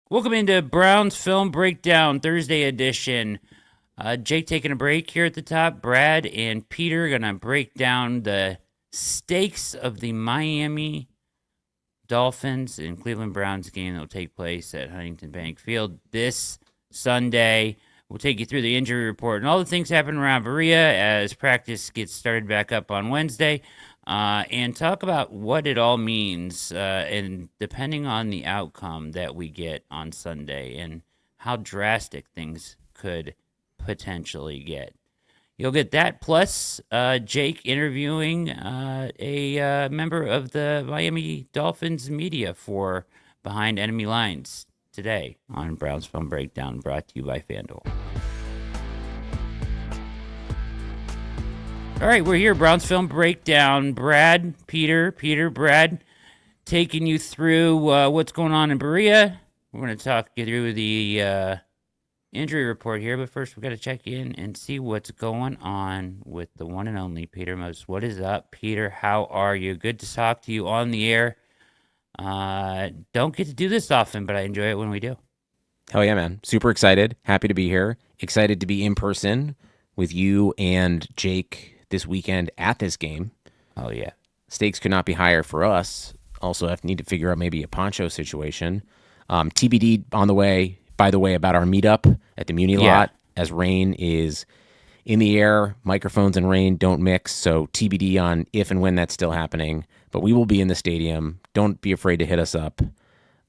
Welcome into Brown's Film Breakdown Thursday edition. Jake taking a break here at the top. Brad and Peter are going to break down the stakes of the Miami Dolphins and Cleveland Browns game that will take place at Huntington Bank Field this Sunday. We'll take you through the injury report and all the things happening around Berea as practice gets started back up on Wednesday. And talk about what it all means, and depending on the outcome that we get on Sunday and how drastic things could potentially get. You'll get that plus Jake interviewing a member of the Miami Dolphins media for Behind Enemy Lines today on Browns Film Breakdown, brought to you by FanDuel. All right, we're here, Browns Film Breakdown. Brad, Brad, taking you through what's going on in Berea. We're going to talk you through the injury report here, but first we've got to check in and see what's going on with the one and only Peter Moses. What is up, Peter? How are you? Good to talk to you on the air. Don't get to do this often, but I enjoy it when we do. Hell yeah, man. Super excited. Happy to be here. Excited to be in person with you and Jake this weekend at this game. Oh, yeah. Stakes could not be higher for us. Also, I need to figure out maybe a poncho situation. TBD on the way, by the way, about our meetup at the Muni lot, as rain is in the air. Microphones and rain don't mix, so TBD on if and when that's still happening. But we will be in the stadium. Don't be afraid to hit us up.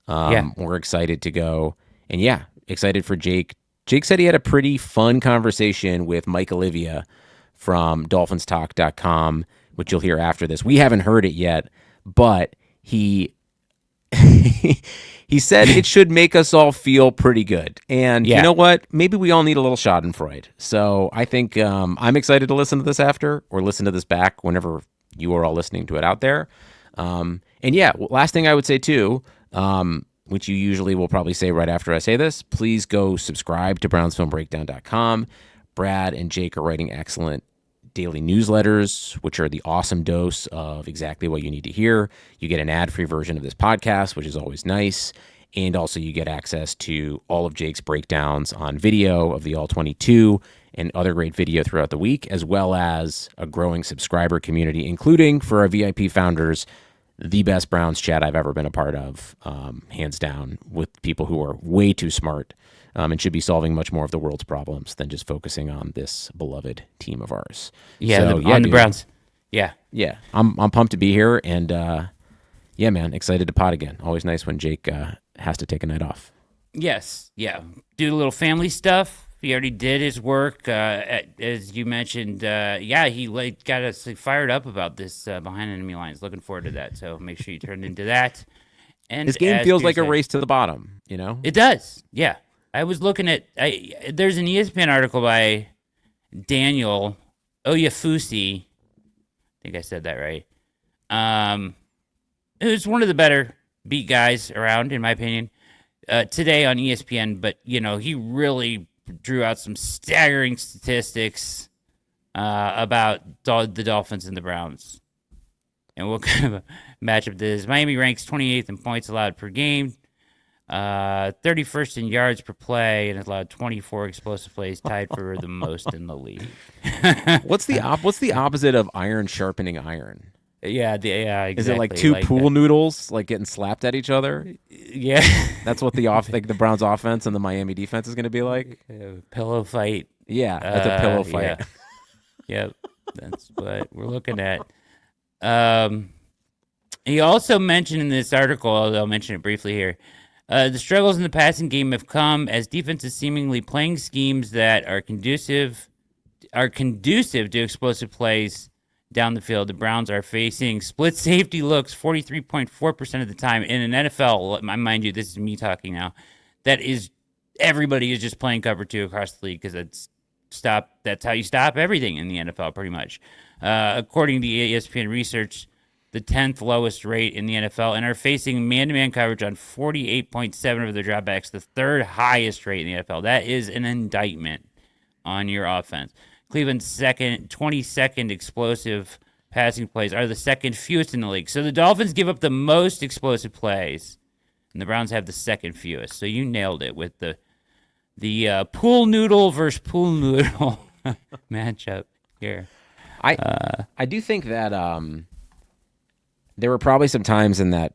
We're excited to go. And yeah, excited for Jake. Jake said he had a pretty fun conversation with Mike Oliva from DolphinsTalk.com, which you'll hear after this. We haven't heard it yet, but he he said it should make us all feel pretty good. And you know what? Maybe we all need a little Schadenfreude. So I think I'm excited to listen to this after, or listen to this back whenever you are all listening to it out there. And yeah, last thing I would say too, which you usually will probably say right after I say this, please go subscribe to brownsfilmbreakdown.com. Brad and Jake are writing excellent daily newsletters, which are the awesome dose of exactly what you need to hear. You get an ad-free version of this podcast, which is always nice. And also you get access to all of Jake's breakdowns on video of the All-22 and other great video throughout the week, as well as a growing subscriber community, including for our VIP founders, the best Browns chat I've ever been a part of, hands down, with people who are way too smart and should be solving much more of the world's problems than just focusing on this beloved team of ours. Yeah, on the Browns. Yeah. Yeah, I'm pumped to be here, and yeah, man, excited to pod again. Always nice when Jake has to take a night off. Yes, yeah. Do a little family stuff. He already did his work, as you mentioned. He got us fired up about this Behind Enemy Lines. Looking forward to that, so make sure you turn into that. And this game feels like a race to the bottom, you know? It does, yeah. I was looking at there's an ESPN article by Daniel Oyafusi. I think I said that right. Who's one of the better beat guys around, in my opinion, today on ESPN. But, he really drew out some staggering statistics about the Dolphins and the Browns. And what kind of a matchup this is. Miami ranks 28th in points allowed per game. 31st in yards per play, and has allowed 24 explosive plays, tied for the most in the league. What's the opposite of iron sharpening iron? Yeah, exactly. Is it like two pool noodles like getting slapped at each other? Yeah, that's what the Browns offense and the Miami defense is going to be like. Pillow fight. Yeah, that's a pillow fight. Yep, that's what we're looking at. He also mentioned in this article, I'll mention it briefly here. The struggles in the passing game have come as defenses seemingly playing schemes that are conducive to explosive plays down the field. The Browns are facing split safety looks 43.4% of the time in an NFL. Mind you, this is me talking now. Everybody is just playing cover two across the league because that's how you stop everything in the NFL pretty much. According to ESPN research, the 10th lowest rate in the NFL, and are facing man-to-man coverage on 48.7% of their dropbacks, the third highest rate in the NFL. That is an indictment on your offense. Cleveland's 22nd explosive passing plays are the second fewest in the league. So the Dolphins give up the most explosive plays and the Browns have the second fewest. So you nailed it with the pool noodle versus pool noodle matchup here. I do think that there were probably some times in that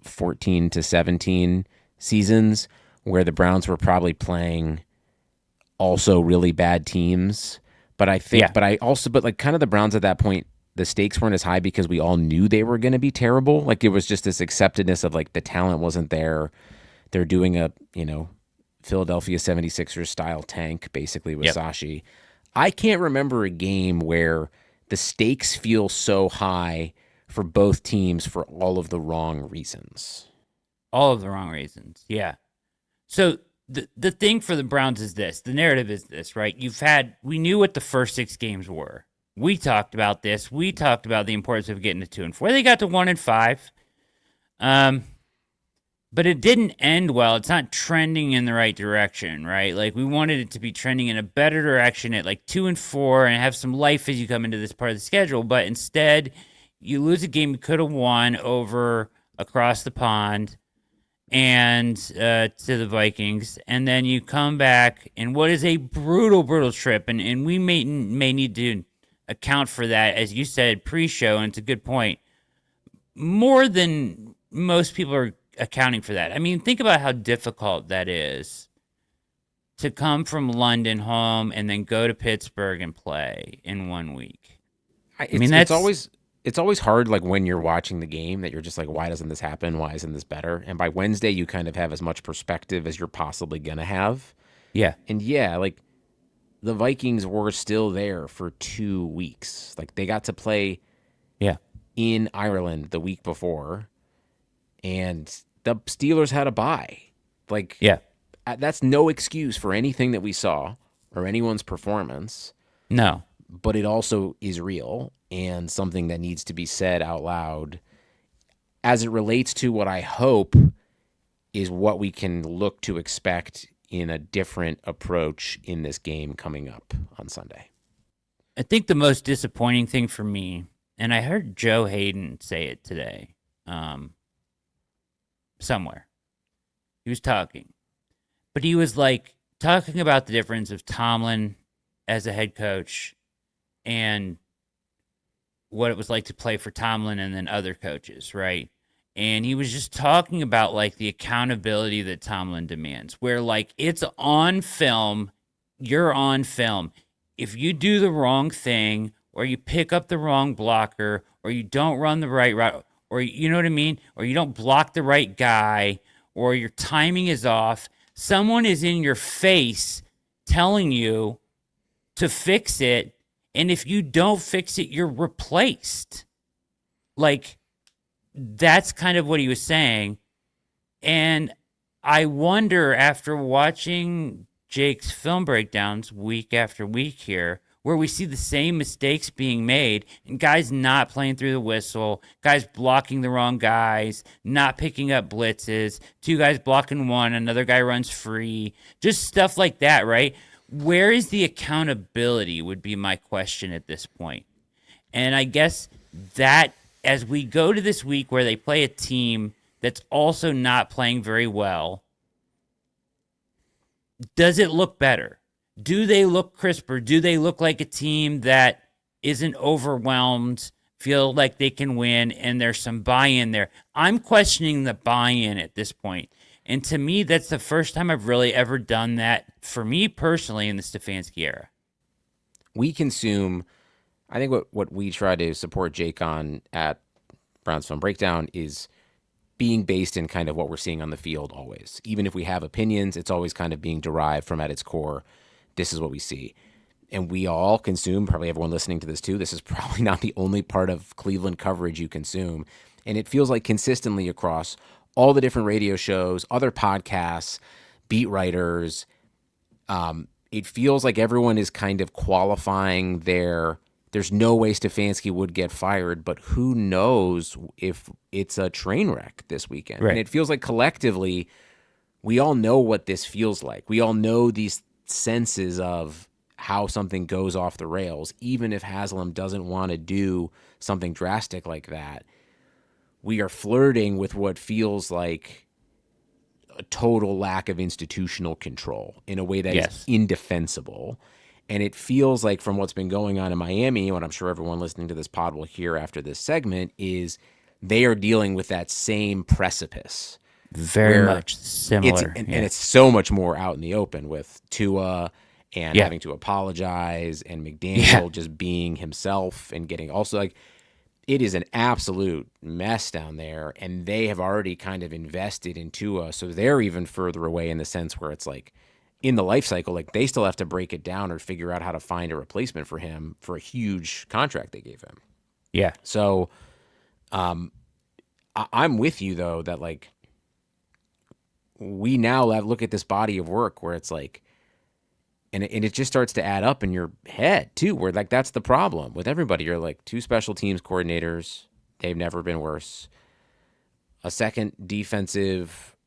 14 to 17 seasons where the Browns were probably playing also really bad teams. But I think, but like kind of the Browns at that point, the stakes weren't as high because we all knew they were going to be terrible. Like it was just this acceptedness of like the talent wasn't there. They're doing a, Philadelphia 76ers style tank basically with Sashi. I can't remember a game where the stakes feel so high for both teams for all of the wrong reasons. All of the wrong reasons, yeah. So the thing for the Browns is this. The narrative is this, right? We knew what the first 6 games were. We talked about this. We talked about the importance of getting to 2-4. They got to 1-5. But it didn't end well. It's not trending in the right direction, right? Like we wanted it to be trending in a better direction at like 2-4 and have some life as you come into this part of the schedule. But instead, you lose a game you could have won over across the pond and to the Vikings, and then you come back in what is a brutal trip, and we may need to account for that, as you said pre-show, and it's a good point. More than most people are accounting for that. I mean, think about how difficult that is to come from London home and then go to Pittsburgh and play in 1 week. It's always hard, like when you're watching the game, that you're just like, why doesn't this happen? Why isn't this better? And by Wednesday, you kind of have as much perspective as you're possibly gonna have. Yeah, and like the Vikings were still there for 2 weeks. Like they got to play, in Ireland the week before. And the Steelers had a bye. Like, that's no excuse for anything that we saw or anyone's performance. No. But it also is real and something that needs to be said out loud as it relates to what I hope is what we can look to expect in a different approach in this game coming up on Sunday. I think the most disappointing thing for me, and I heard Joe Hayden say it today, somewhere. He was talking. But he was like talking about the difference of Tomlin as a head coach and what it was like to play for Tomlin and then other coaches, right? And he was just talking about like the accountability that Tomlin demands, where like it's on film, you're on film. If you do the wrong thing or you pick up the wrong blocker or you don't run the right route, or you know what I mean? Or you don't block the right guy, or your timing is off. Someone is in your face telling you to fix it, and if you don't fix it, you're replaced. Like, that's kind of what he was saying. And I wonder, after watching Jake's film breakdowns week after week here, where we see the same mistakes being made and guys not playing through the whistle, guys blocking the wrong guys, not picking up blitzes, 2 guys blocking one, another guy runs free, just stuff like that, right? Where is the accountability would be my question at this point. And I guess that as we go to this week where they play a team that's also not playing very well, does it look better? Do they look crisper? Do they look like a team that isn't overwhelmed, feel like they can win, and there's some buy-in there? I'm questioning the buy-in at this point. And to me, that's the first time I've really ever done that, for me personally, in the Stefanski era. We consume, I think what we try to support Jake on at Browns Film Breakdown is being based in kind of what we're seeing on the field always. Even if we have opinions, it's always kind of being derived from, at its core, this is what we see. And we all consume, probably everyone listening to this too, this is probably not the only part of Cleveland coverage you consume. And it feels like consistently across all the different radio shows, other podcasts, beat writers, it feels like everyone is kind of qualifying there's no way Stefanski would get fired, but who knows if it's a train wreck this weekend. Right. And it feels like collectively, we all know what this feels like. We all know these senses of how something goes off the rails, even if Haslam doesn't want to do something drastic like that. We are flirting with what feels like a total lack of institutional control in a way that is indefensible. And it feels like from what's been going on in Miami, what I'm sure everyone listening to this pod will hear after this segment, is they are dealing with that same precipice. Very much similar. And it's so much more out in the open with Tua and having to apologize and McDaniel just being himself and getting also like, it is an absolute mess down there. And they have already kind of invested in Tua. So they're even further away in the sense where it's like in the life cycle, like they still have to break it down or figure out how to find a replacement for him for a huge contract they gave him. Yeah. So I'm with you though, that like, we now look at this body of work where it's like, and it just starts to add up in your head too, where like that's the problem with everybody. You're like 2 special teams coordinators, they've never been worse. A second defensive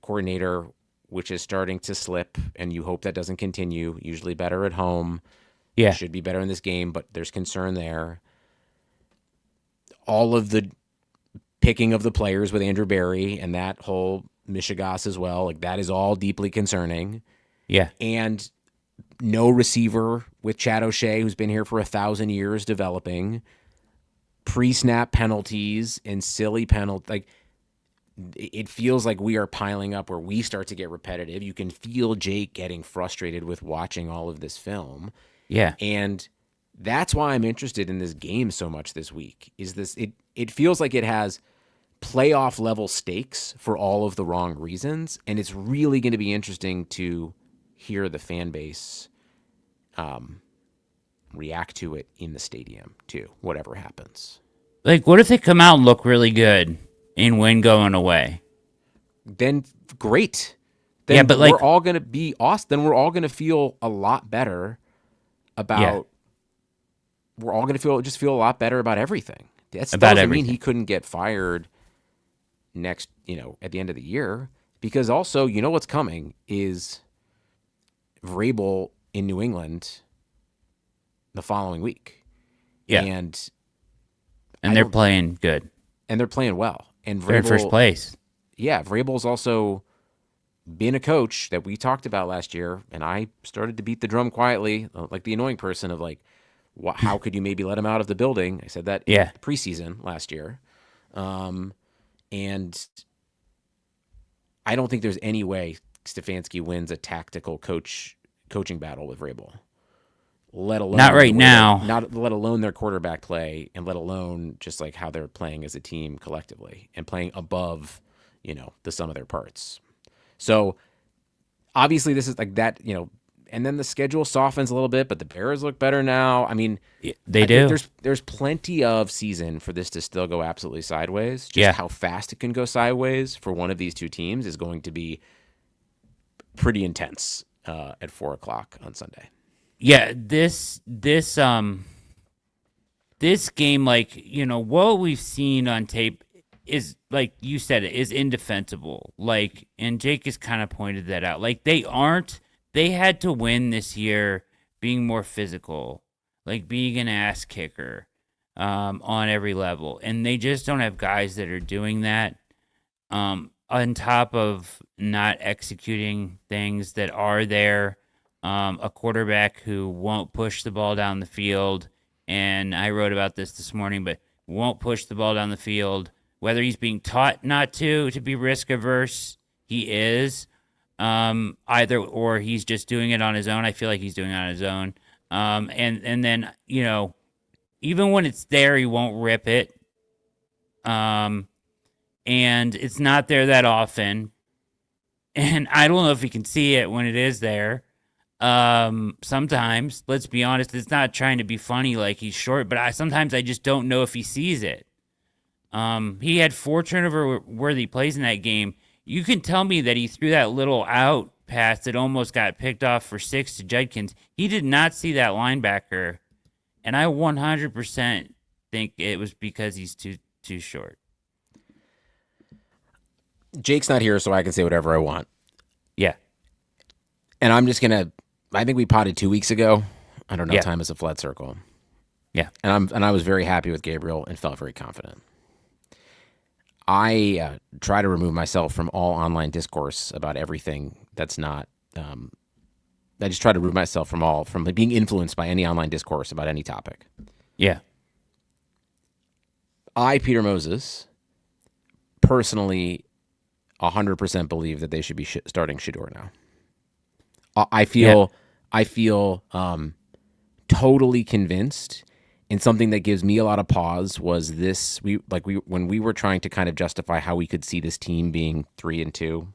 coordinator, which is starting to slip, and you hope that doesn't continue. Usually better at home. Yeah, should be better in this game, but there's concern there. All of the picking of the players with Andrew Berry and that whole Michigas as well, like that is all deeply concerning. Yeah. And no receiver with Chad O'Shea, who's been here for 1,000 years developing. Pre-snap penalties and silly penalties. Like, it feels like we are piling up where we start to get repetitive. You can feel Jake getting frustrated with watching all of this film. Yeah. And that's why I'm interested in this game so much this week. It feels like it has playoff level stakes for all of the wrong reasons, and it's really going to be interesting to hear the fan base react to it in the stadium too, whatever happens. Like, what if they come out and look really good and win going away? Then great. Then but like, we're all going to be awesome. Then we're all going to feel a lot better about. We're all going to feel a lot better about everything. That doesn't mean he couldn't get fired next, at the end of the year, because also, what's coming is Vrabel in New England the following week. Yeah. And they're playing good. And they're playing well. And they're in first place. Yeah. Vrabel's also been a coach that we talked about last year. And I started to beat the drum quietly, like the annoying person of like, how could you maybe let him out of the building? I said that preseason last year. And I don't think there's any way Stefanski wins a tactical coaching battle with Vrabel. Let alone not right now. Not let alone their quarterback play, and let alone just like how they're playing as a team collectively and playing above, the sum of their parts. So obviously this is like that, and then the schedule softens a little bit, but the Bears look better now. I mean, they do. There's plenty of season for this to still go absolutely sideways. Just how fast it can go sideways for one of these two teams is going to be pretty intense at 4:00 on Sunday. Yeah, this game, like, what we've seen on tape is, like you said, is indefensible. Like, and Jake has kind of pointed that out. Like, they had to win this year being more physical, like being an ass kicker on every level. And they just don't have guys that are doing that, on top of not executing things that are there. A quarterback who won't push the ball down the field. And I wrote about this morning, but won't push the ball down the field. Whether he's being taught not to be risk averse, he is. Either or he's just doing it on his own. I feel like he's doing it on his own. And then, even when it's there, he won't rip it. And it's not there that often. And I don't know if he can see it when it is there. Sometimes, let's be honest, it's not trying to be funny like he's short, but sometimes I just don't know if he sees it. He had 4 turnover-worthy plays in that game. You can tell me that he threw that little out pass that almost got picked off for 6 to Judkins. He did not see that linebacker, and I 100% think it was because he's too short. Jake's not here, so I can say whatever I want. Yeah. And I'm just going to... I think we potted 2 weeks ago. I don't know. Yeah. Time is a flat circle. Yeah. And I was very happy with Gabriel and felt very confident. I try to remove myself from all online discourse about everything that's not. I just try to remove myself from being influenced by any online discourse about any topic. Yeah. Peter Moses, personally 100% believe that they should be starting Shedeur now. I feel totally convinced. And something that gives me a lot of pause was this: when we were trying to kind of justify how we could see this team being 3-2,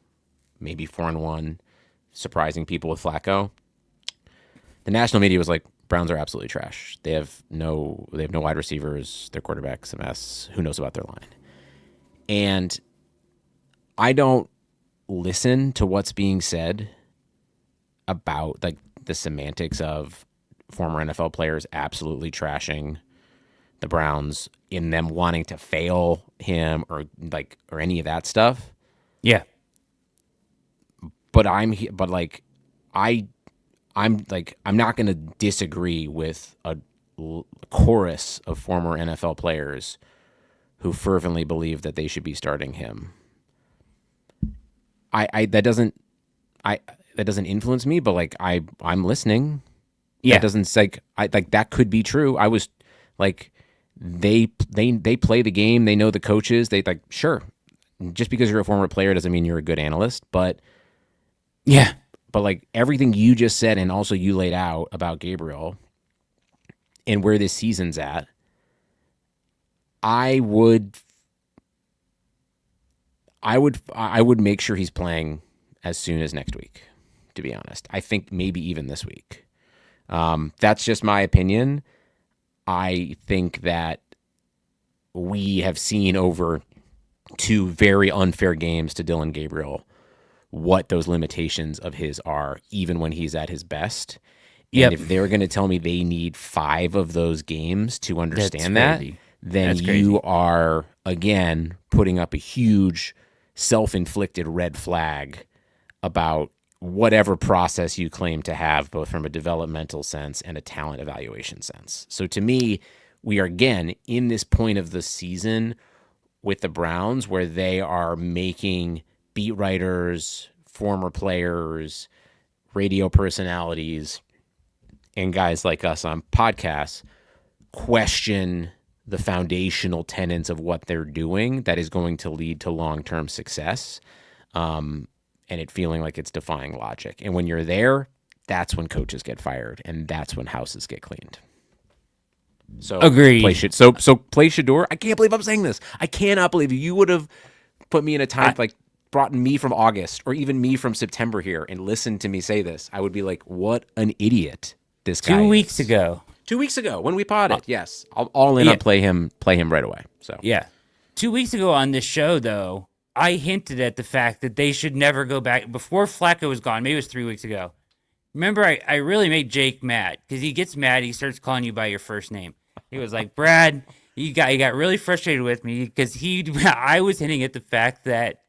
maybe 4-1, surprising people with Flacco. The national media was like, Browns are absolutely trash. They have no wide receivers. Their quarterback's a mess. Who knows about their line? And I don't listen to what's being said about like the semantics of former NFL players absolutely trashing the Browns, in them wanting to fail him or any of that stuff. Yeah. But I'm not going to disagree with a chorus of former NFL players who fervently believe that they should be starting him. That doesn't influence me, but I'm listening. Yeah. That doesn't that could be true. I was like, they play the game. They know the coaches. Sure. Just because you're a former player doesn't mean you're a good analyst, but yeah. But everything you just said, and also you laid out about Gabriel and where this season's at, I would make sure he's playing as soon as next week, to be honest. I think maybe even this week. That's just my opinion. I think that we have seen over 2 very unfair games to Dylan Gabriel what those limitations of his are, even when he's at his best. And if they're going to tell me they need 5 of those games to understand then you are, again, putting up a huge self-inflicted red flag about whatever process you claim to have, both from a developmental sense and a talent evaluation sense. So to me, we are, again, in this point of the season with the Browns where they are making beat writers, former players, radio personalities, and guys like us on podcasts question the foundational tenets of what they're doing that is going to lead to long-term success, and it feeling like it's defying logic. And when you're there, that's when coaches get fired, and that's when houses get cleaned. So agreed. Play Shedeur. I can't believe I'm saying this. I cannot believe you would have put me in a time brought me from August or even me from September here and listened to me say this. I would be like, what an idiot this guy is. 2 weeks ago. 2 weeks ago when we potted, yes. I'll all in on play him right away. So yeah. 2 weeks ago on this show, though, I hinted at the fact that they should never go back before Flacco was gone. Maybe it was 3 weeks ago. Remember, I really made Jake mad because he gets mad. He starts calling you by your first name. He was like, Brad, he got really frustrated with me because I was hinting at the fact that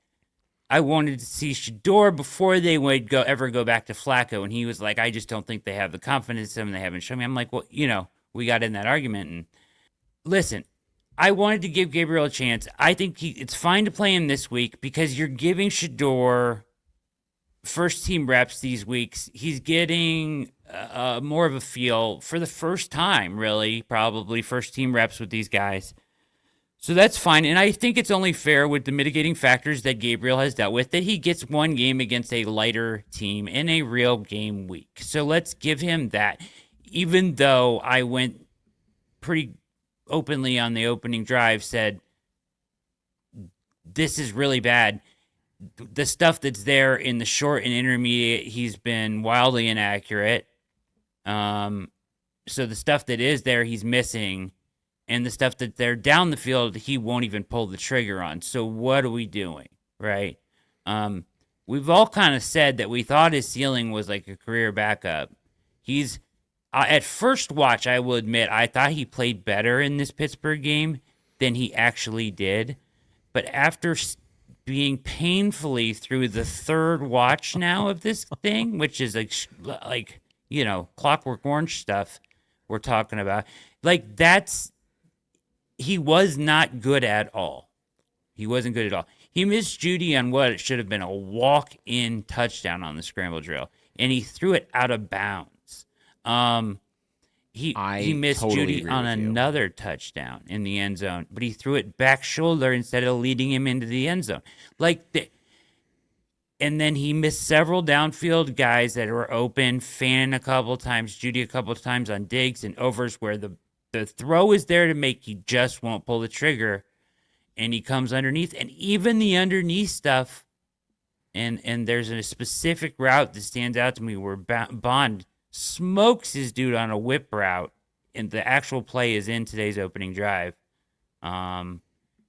I wanted to see Shedeur before they would ever go back to Flacco. And he was like, I just don't think they have the confidence in him. They haven't shown me. I'm like, well, we got in that argument. And listen, I wanted to give Gabriel a chance. I think it's fine to play him this week because you're giving Shedeur first team reps these weeks. He's getting more of a feel for the first time, really, probably first team reps with these guys. So that's fine. And I think it's only fair with the mitigating factors that Gabriel has dealt with that he gets one game against a lighter team in a real game week. So let's give him that. Even though I went pretty openly on the opening drive, said, this is really bad. The stuff that's there in the short and intermediate, he's been wildly inaccurate. So the stuff that is there, he's missing. And the stuff that they're down the field, he won't even pull the trigger on. So what are we doing, right? We've all kind of said that we thought his ceiling was like a career backup. He's at first watch, I will admit, I thought he played better in this Pittsburgh game than he actually did. But after being painfully through the third watch now of this thing, which is like Clockwork Orange stuff we're talking about, he was not good at all. He wasn't good at all. He missed Judy on what it should have been a walk-in touchdown on the scramble drill, and he threw it out of bounds. He missed totally Judy agree on with you. another touchdown in the end zone, but he threw it back shoulder instead of leading him into the end zone. And then he missed several downfield guys that were open, Fan a couple times, Judy a couple times on digs and overs where the throw is there to make, he just won't pull the trigger, and he comes underneath. And even the underneath stuff, and there's a specific route that stands out to me where Bond smokes his dude on a whip route, and the actual play is in today's opening drive.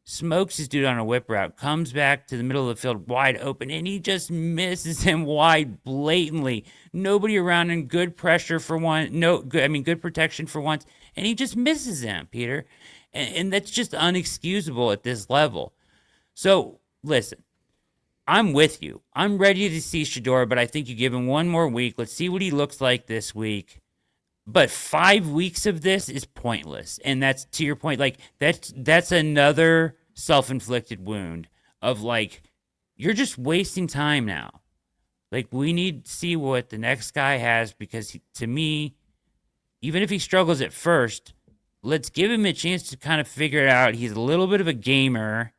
Smokes his dude on a whip route, comes back to the middle of the field wide open, and he just misses him wide blatantly. Nobody around him, good pressure for one, good protection for once, and he just misses him, Peter. And that's just unexcusable at this level. So, listen, I'm with you. I'm ready to see Shedeur, but I think you give him one more week. Let's see what he looks like this week. But 5 weeks of this is pointless. And that's, to your point, like, that's another self-inflicted wound of, like, you're just wasting time now. Like, we need to see what the next guy has, because to me, even if he struggles at first, let's give him a chance to kind of figure it out. He's a little bit of a gamer.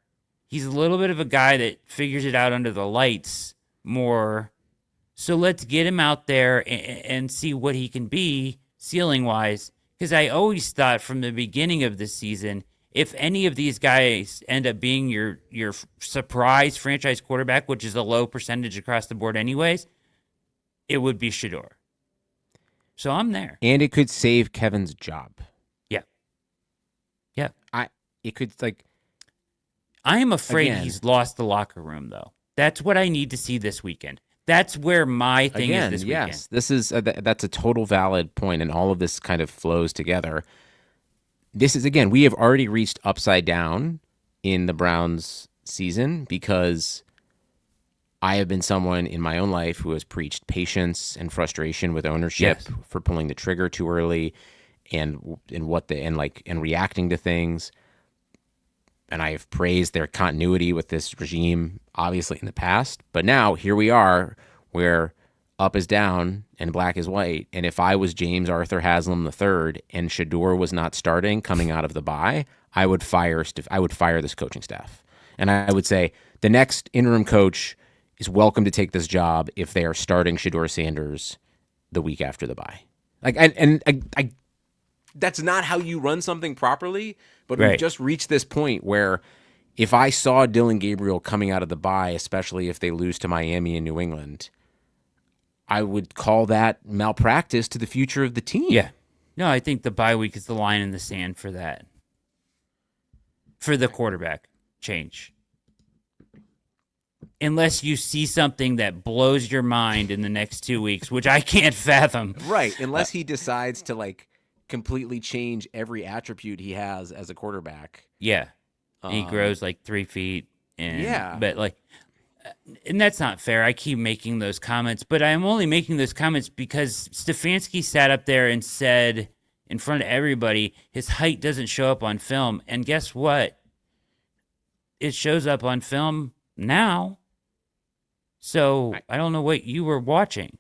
He's a little bit of a guy that figures it out under the lights more. So let's get him out there and see what he can be ceiling-wise. Because I always thought from the beginning of the season, if any of these guys end up being your surprise franchise quarterback, which is a low percentage across the board anyways, it would be Shedeur. So I'm there. And it could save Kevin's job. Yeah. Yeah. It could, like... I am afraid Again. he's lost the locker room, though. That's what I need to see this weekend. That's where my thing is this weekend. Yes, this is that's a total valid point, and all of this kind of flows together. This is, again, we have already reached upside down in the Browns season because I have been someone in my own life who has preached patience and frustration with ownership for pulling the trigger too early and reacting to things. And I have praised their continuity with this regime, obviously, in the past. But now, here we are, where up is down and black is white. And if I was James Arthur Haslam III and Shedeur was not starting coming out of the bye, I would fire this coaching staff. And I would say the next interim coach is welcome to take this job if they are starting Shedeur Sanders the week after the bye. I that's not how you run something properly, but we've just reached this point where if I saw Dylan Gabriel coming out of the bye, especially if they lose to Miami and New England, I would call that malpractice to the future of the team. Yeah. No, I think the bye week is the line in the sand for that. For the quarterback change. Unless you see something that blows your mind in the next 2 weeks, which I can't fathom. Right, unless he decides to, like, completely change every attribute he has as a quarterback. Yeah. And he grows like 3 feet. Yeah. But like, and that's not fair. I keep making those comments, but I'm only making those comments because Stefanski sat up there and said in front of everybody, his height doesn't show up on film. And guess what? It shows up on film now. So I don't know what you were watching.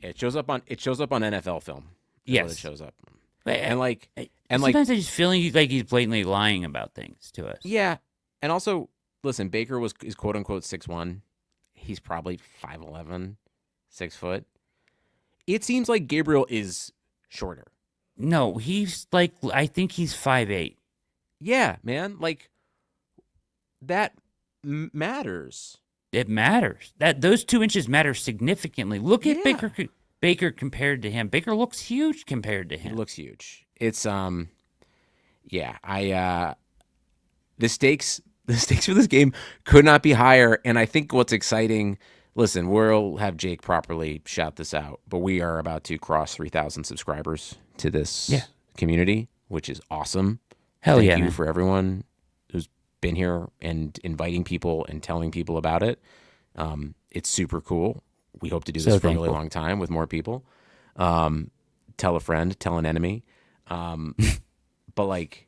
It shows up on NFL film. Yes, it shows up. Sometimes I just feel like he's blatantly lying about things to us. Yeah, and also listen, Baker is quote unquote 6'1". He's probably 5'11", 6 foot. It seems like Gabriel is shorter. No, he's like, I think he's 5'8". Yeah, man, like that matters. It matters. That those 2 inches matter significantly. Look at Baker compared to him. Baker looks huge compared to him. He looks huge. It's the stakes for this game could not be higher. And I think what's exciting, listen, we'll have Jake properly shout this out, but we are about to cross 3,000 subscribers to this community, which is awesome. Thank you for everyone who's been here and inviting people and telling people about it. It's super cool. We hope to do this for a really long time with more people. Tell a friend, tell an enemy. But like,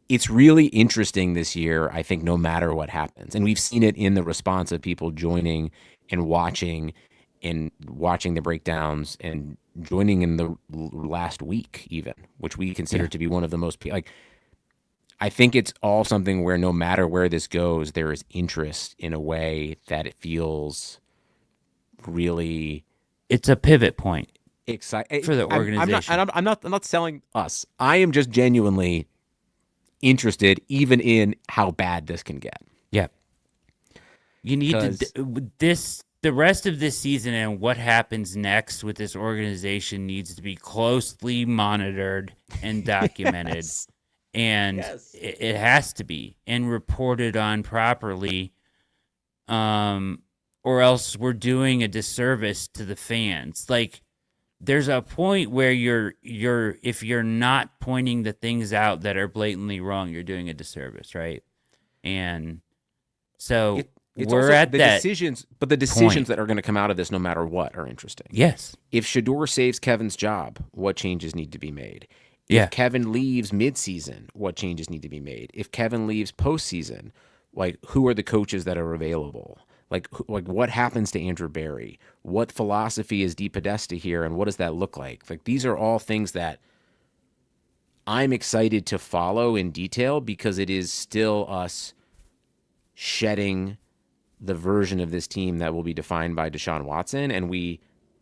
It's really interesting this year, I think, no matter what happens. And we've seen it in the response of people joining and watching the breakdowns and joining in the last week, even, which we consider to be one of the most, like, I think it's all something where no matter where this goes, there is interest in a way that it feels really. It's a pivot point Exciting for the organization. I'm not selling us. I am just genuinely interested even in how bad this can get. Yeah. You need the rest of this season and what happens next with this organization needs to be closely monitored and documented. Yes. And it has to be and reported on properly. Or else we're doing a disservice to the fans. Like, there's a point where if you're not pointing the things out that are blatantly wrong, you're doing a disservice, right? And so we're at the that decisions, but the decisions that are going to come out of this, no matter what, are interesting. Yes. If Shedeur saves Kevin's job, what changes need to be made? If Kevin leaves midseason, what changes need to be made? If Kevin leaves postseason, like, who are the coaches that are available? Like what happens to Andrew Barry? What philosophy is DePodesta here, and what does that look like? Like, these are all things that I'm excited to follow in detail because it is still us shedding the version of this team that will be defined by Deshaun Watson, and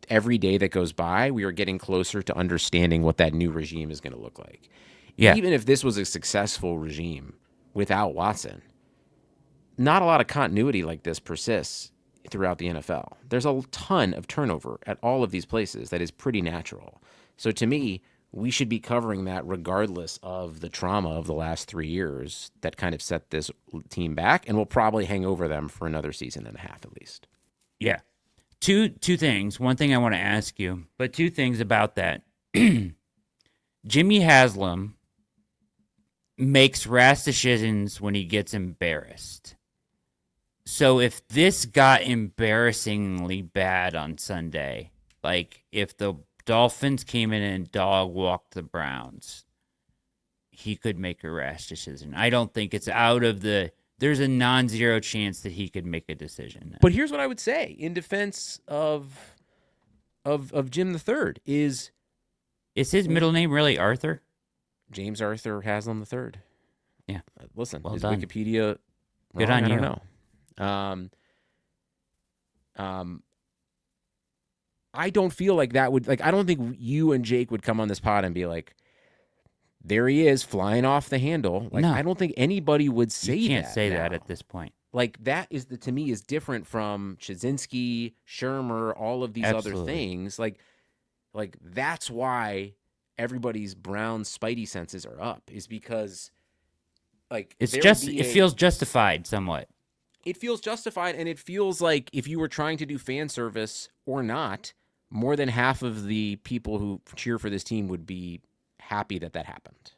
every day that goes by, we are getting closer to understanding what that new regime is going to look like. Yeah. Even if this was a successful regime without Watson, not a lot of continuity like this persists throughout the NFL. There's a ton of turnover at all of these places that is pretty natural. So to me, we should be covering that regardless of the trauma of the last 3 years that kind of set this team back, and will probably hang over them for another season and a half at least. Yeah. Two things. One thing I want to ask you, but two things about that. Jimmy Haslam makes rash decisions when he gets embarrassed. So if this got embarrassingly bad on Sunday, like if the Dolphins came in and dog walked the Browns, he could make a rash decision. I don't think it's out of there's a non-zero chance that he could make a decision. But here's what I would say in defense of Jim the Third is his middle name really Arthur? James Arthur Haslam the Third. Yeah. Listen, well is done. Wikipedia good wrong? on you. I don't know. I don't feel like that would, like, I don't think you and Jake would come on this pod and be like, there he is flying off the handle. Like, no. I don't think anybody would say that. You can't say that at this point. Like, that is to me is different from Chizinski, Shermer, all of these other things. Like that's why everybody's Brown spidey senses are up, is because, like, it feels justified somewhat. It feels justified, and it feels like if you were trying to do fan service or not, more than half of the people who cheer for this team would be happy that happened.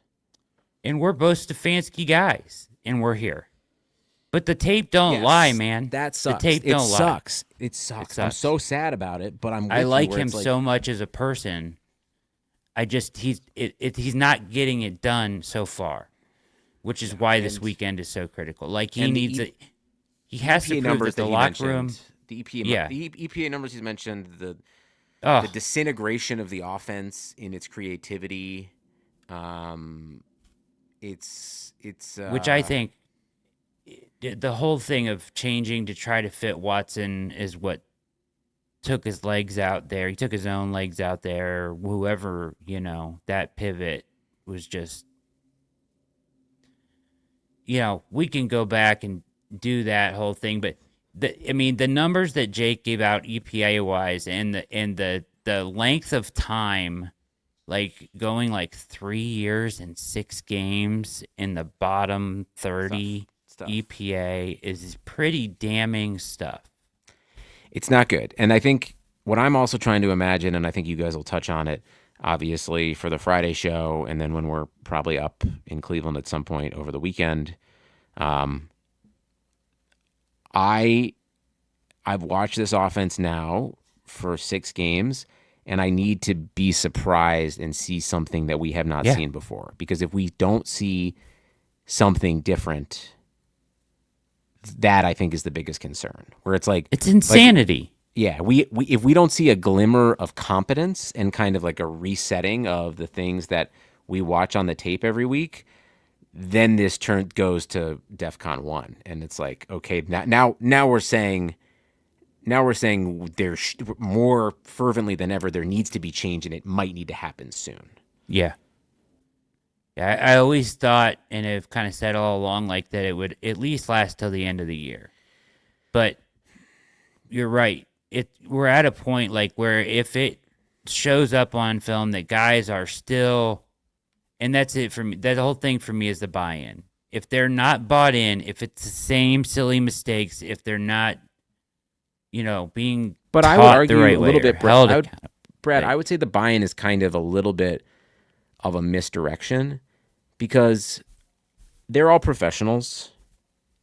And we're both Stefanski guys, and we're here. But the tape don't lie, man. That sucks. The tape don't lie. It sucks. I'm so sad about it, but I like him so much as a person. He's not getting it done so far, which is why this weekend is so critical. Like, he has to prove that the locker room, the EPA numbers he's mentioned, the disintegration of the offense in its creativity, it's which I think the whole thing of changing to try to fit Watson is what took his legs out there. He took his own legs out there. Whoever, that pivot was just, we can go back and do that whole thing, but the numbers that Jake gave out EPA wise and the length of time, like going like 3 years and 6 games in the bottom 30 stuff. EPA is pretty damning stuff. It's not good. And I think what I'm also trying to imagine, and I think you guys will touch on it, obviously, for the Friday show, and then when we're probably up in Cleveland at some point over the weekend, I've watched this offense now for 6 games, and I need to be surprised and see something that we have not seen before. Because if we don't see something different, that I think is the biggest concern. Where it's like it's insanity. We if we don't see a glimmer of competence and kind of like a resetting of the things that we watch on the tape every week, then this goes to DEFCON 1, and it's like, okay, now we're saying there's more fervently than ever there needs to be change, and it might need to happen soon. Yeah. I always thought, and I've kind of said all along, like that it would at least last till the end of the year. But you're right. We're at a point like where if it shows up on film that guys are still, and that's it for me. That whole thing for me is the buy-in. If they're not bought in, if it's the same silly mistakes, if they're not, being but taught I would argue the right a little way bit, Brad. I would say the buy-in is kind of a little bit of a misdirection because they're all professionals.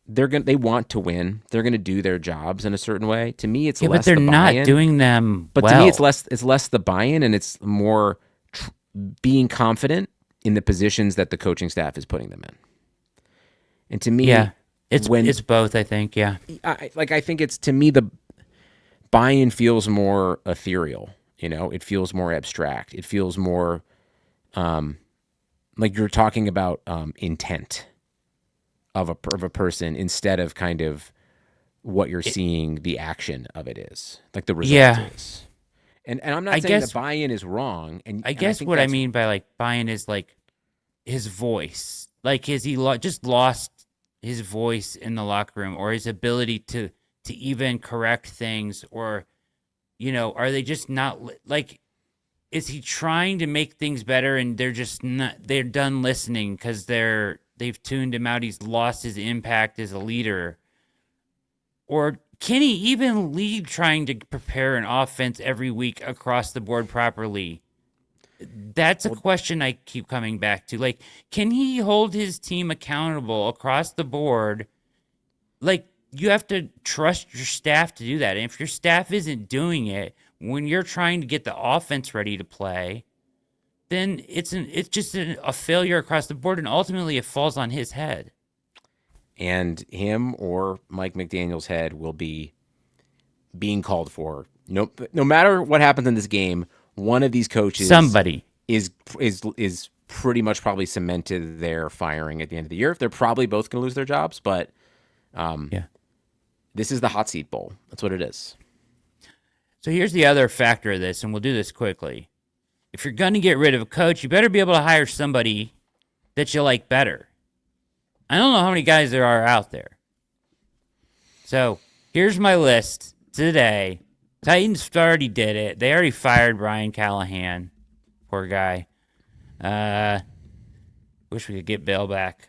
They want to win. They're going to do their jobs in a certain way. To me, it's less but they're the buy-in. not doing them. But well. to me, it's less the buy-in, and it's more being confident in the positions that the coaching staff is putting them in. And to me, it's both. I think, I think it's, to me, the buy-in feels more ethereal. It feels more abstract. It feels more like you're talking about intent of a person instead of kind of what you're seeing the action of it is, like the result is. And I'm not saying the buy-in is wrong. And I guess what I mean by like buy-in is like his voice. Like, has he just lost his voice in the locker room, or his ability to even correct things, or are they just not like? Is he trying to make things better and they're just not? They're done listening because they've tuned him out. He's lost his impact as a leader. Or can he even lead trying to prepare an offense every week across the board properly? That's a question I keep coming back to. Like, can he hold his team accountable across the board? Like, you have to trust your staff to do that. And if your staff isn't doing it when you're trying to get the offense ready to play, then it's just a failure across the board, and ultimately it falls on his head. And him or Mike McDaniel's head will be being called for. No matter what happens in this game, one of these coaches, somebody is pretty much probably cemented their firing at the end of the year. They're probably both going to lose their jobs, but this is the hot seat bowl. That's what it is. So here's the other factor of this, and we'll do this quickly. If you're going to get rid of a coach, you better be able to hire somebody that you like better. I don't know how many guys there are out there. So here's my list today. Titans already did it. They already fired Brian Callahan. Poor guy. Wish we could get Bill back.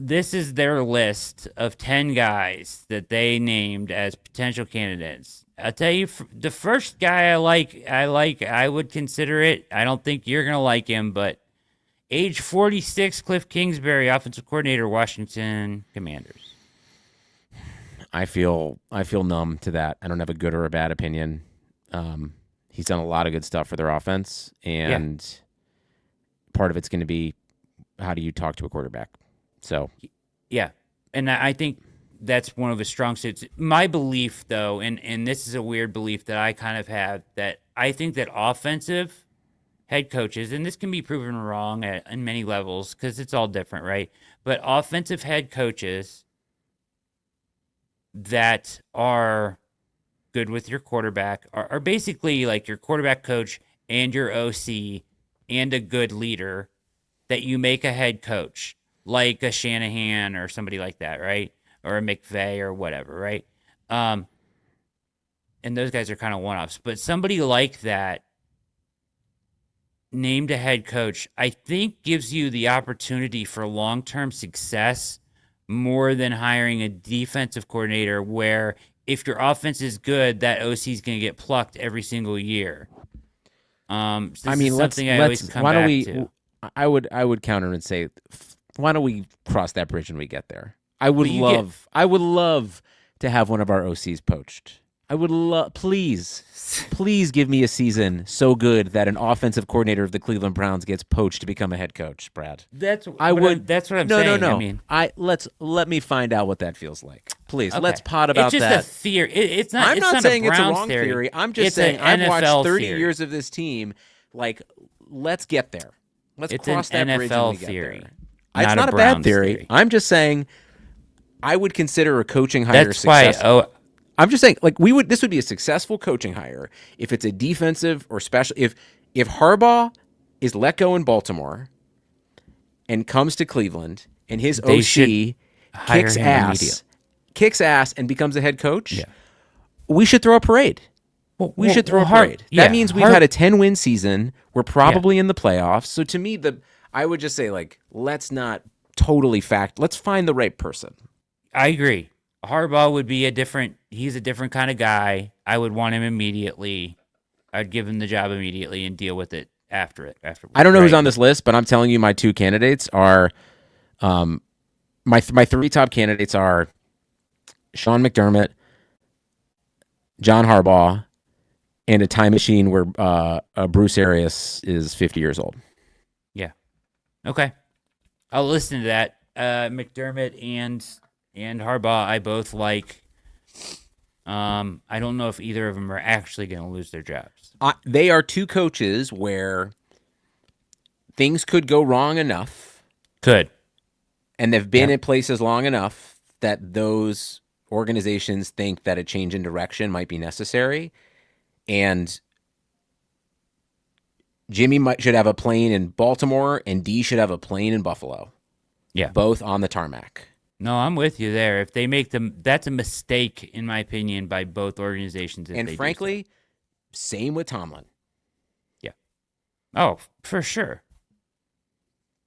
This is their list of 10 guys that they named as potential candidates. I'll tell you, the first guy I would consider it. I don't think you're going to like him, but age 46, Cliff Kingsbury, offensive coordinator, Washington Commanders. I feel numb to that. I don't have a good or a bad opinion. He's done a lot of good stuff for their offense, and part of it's going to be how do you talk to a quarterback. So, yeah, and I think that's one of his strong suits. My belief, though, and this is a weird belief that I kind of have, that I think that offensive head coaches, and this can be proven wrong in many levels because it's all different, right? But offensive head coaches that are good with your quarterback are basically like your quarterback coach and your OC and a good leader that you make a head coach, like a Shanahan or somebody like that, right? Or a McVay or whatever, right? And those guys are kind of one-offs. But somebody like that named a head coach, I think gives you the opportunity for long-term success more than hiring a defensive coordinator where if your offense is good, that OC is going to get plucked every single year. I would counter and say, why don't we cross that bridge when we get there? I would love to have one of our OCs poached. I would love, please give me a season so good that an offensive coordinator of the Cleveland Browns gets poached to become a head coach, Brad. That's what I'm saying. No. I mean, Let me find out what that feels like, please. okay. Let's pot about it's just that. a theory. It's not. I'm it's not saying a it's a Browns wrong theory. I'm just it's saying an I've watched NFL 30 theory. years of this team. Like, let's get there. Let's It's cross an that bridge when NFL we get theory, there. It's not a Browns bad theory. I'm just saying I would consider a coaching hire That's successful. why. I'm just saying, like, this would be a successful coaching hire if it's a defensive or special. If Harbaugh is let go in Baltimore and comes to Cleveland and his They should OC hire kicks him ass, immediately. and becomes a head coach, Yeah. we should throw a parade. We should throw a parade. That means we've had a 10-win season. We're probably in the playoffs. So to me, I would just say, like, let's not totally let's find the right person. I agree. Harbaugh would be he's a different kind of guy. I would want him immediately. I'd give him the job immediately and deal with it afterwards. I don't know who's on this list, but I'm telling you my two candidates are, my three top candidates are Sean McDermott, John Harbaugh, and a time machine where Bruce Arias is 50 years old. Yeah. Okay. I'll listen to that. McDermott and Harbaugh, I both like. I don't know if either of them are actually going to lose their jobs. They are two coaches where things could go wrong enough. Could. And they've been in places long enough that those organizations think that a change in direction might be necessary. And Jimmy should have a plane in Baltimore, and D should have a plane in Buffalo. Yeah. Both on the tarmac. No, I'm with you there. If they make them, that's a mistake, in my opinion, by both organizations. And frankly, same with Tomlin. Yeah. Oh, for sure.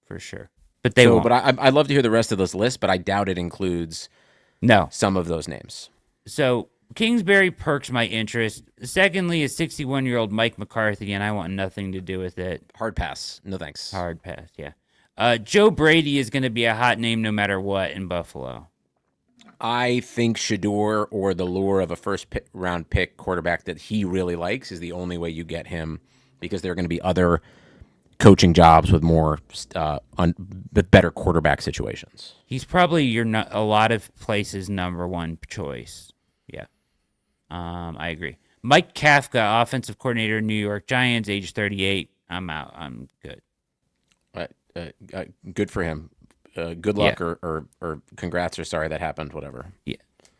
For sure. But they won't. But I'd love to hear the rest of this list, but I doubt it includes some of those names. So Kingsbury perks my interest. Secondly, is 61-year-old Mike McCarthy, and I want nothing to do with it. Hard pass. No thanks. Hard pass, yeah. Joe Brady is going to be a hot name no matter what in Buffalo. I think Shador or the lure of a first-round pick quarterback that he really likes is the only way you get him, because there are going to be other coaching jobs with more with better quarterback situations. He's probably a lot of places number one choice. Yeah, I agree. Mike Kafka, offensive coordinator, New York Giants, age 38. I'm out. I'm good. Good for him. Good luck or congrats or sorry that happened. Whatever.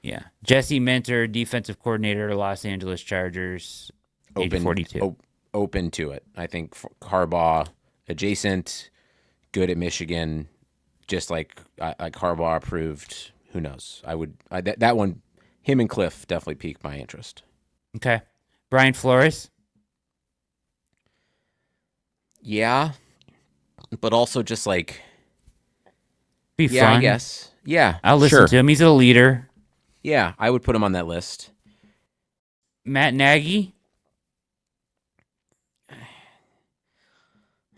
Yeah. Jesse Minter, defensive coordinator, Los Angeles Chargers, age 42. Open to it. I think Harbaugh adjacent, good at Michigan, just like Harbaugh approved. Who knows? That one, him and Cliff definitely piqued my interest. Okay, Brian Flores. Yeah, but also just like be fun. I guess. Yeah, I'll listen to him. He's a leader. Yeah, I would put him on that list. Matt Nagy.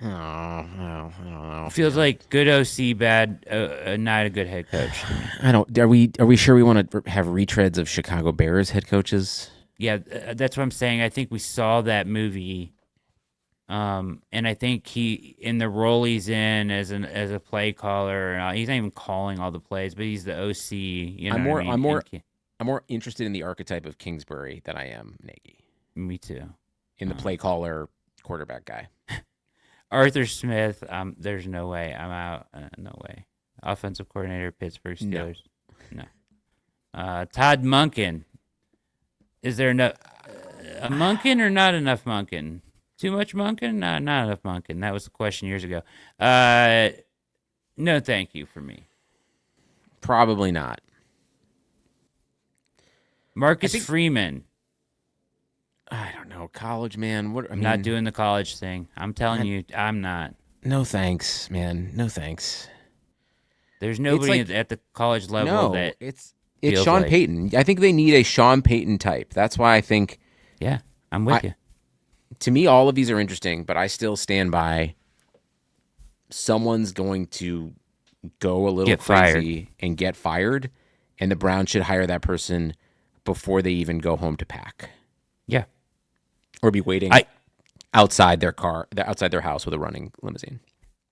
Oh, I don't know. Feels like good OC, bad, not a good head coach. I don't. Are we sure we want to have retreads of Chicago Bears head coaches? Yeah, that's what I'm saying. I think we saw that movie, and I think he in the role he's in as a play caller. He's not even calling all the plays, but he's the OC. You know, I'm more interested in the archetype of Kingsbury than I am Nagy. Me too. In the play caller quarterback guy. Arthur Smith, there's no way. I'm out. No way. Offensive coordinator, Pittsburgh Steelers. No. Todd Monken. Is there a Monken or not enough Monken? Too much Monken? No, not enough Monken. That was the question years ago. No, thank you for me. Probably not. Marcus Freeman. I don't know. College, man. I'm not doing the college thing. I'm telling you, I'm not. No thanks, man. No thanks. There's nobody at the college level that it's Sean Payton. I think they need a Sean Payton type. That's why I think. Yeah, I'm with you. To me, all of these are interesting, but I still stand by someone's going to go a little crazy and get fired, and the Browns should hire that person before they even go home to pack. Yeah. Or be waiting outside their house with a running limousine.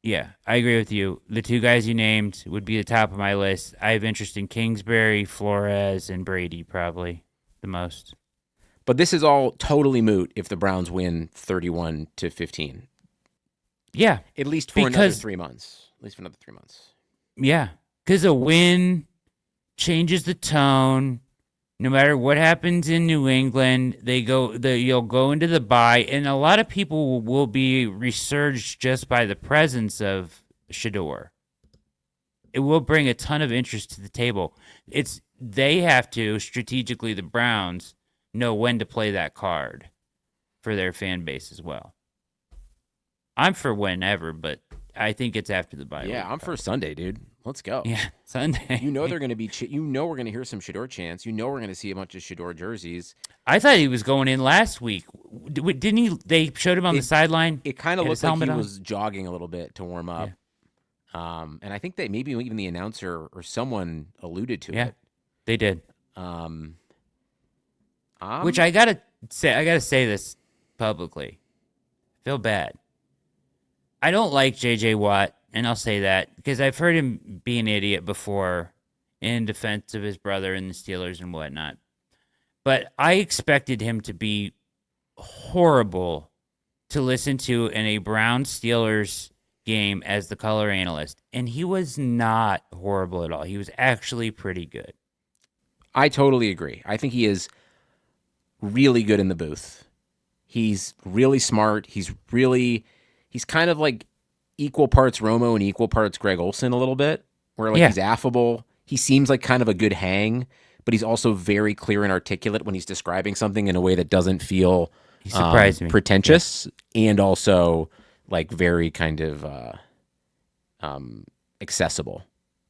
Yeah, I agree with you. The two guys you named would be the top of my list. I have interest in Kingsbury, Flores, and Brady probably the most. But this is all totally moot if the Browns win 31-15. Yeah. At least for another 3 months. Yeah, because a win changes the tone. No matter what happens in New England, you'll go into the bye, and a lot of people will be resurged just by the presence of Shador. It will bring a ton of interest to the table. They have to strategically, the Browns, know when to play that card for their fan base as well. I'm for whenever, but I think it's after the bye. Yeah, I'm for Sunday, dude. Let's go. Yeah, Sunday. They're going to be. We're going to hear some Shador chants. We're going to see a bunch of Shador jerseys. I thought he was going in last week. Didn't he? They showed him on the sideline. It kind of looked like he was jogging a little bit to warm up. Yeah. And I think that maybe even the announcer or someone alluded to it. Yeah, they did. Which I gotta say this publicly. I feel bad. I don't like J.J. Watt, and I'll say that because I've heard him be an idiot before in defense of his brother and the Steelers and whatnot. But I expected him to be horrible to listen to in a Browns-Steelers game as the color analyst, and he was not horrible at all. He was actually pretty good. I totally agree. I think he is really good in the booth. He's really smart. He's kind of like equal parts Romo and equal parts Greg Olsen a little bit, where he's affable. He seems like kind of a good hang, but he's also very clear and articulate when he's describing something in a way that doesn't feel pretentious and also like very kind of accessible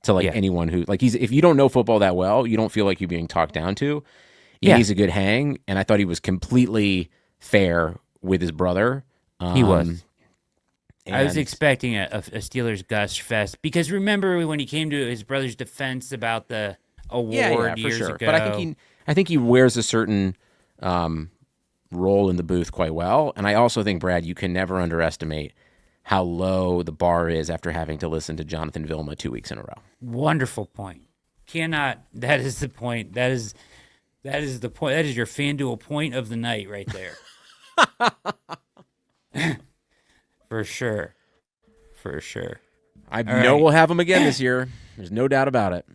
to anyone who if you don't know football that well, you don't feel like you're being talked down to. And he's a good hang, and I thought he was completely fair with his brother. He was. I was expecting a Steelers gush fest because remember when he came to his brother's defense about the award years ago. But I think he wears a certain role in the booth quite well, and I also think Brad, you can never underestimate how low the bar is after having to listen to Jonathan Vilma 2 weeks in a row. Wonderful point. That is the point. That is the point. That is your FanDuel point of the night right there. For sure. I know we'll have him again this year. There's no doubt about it.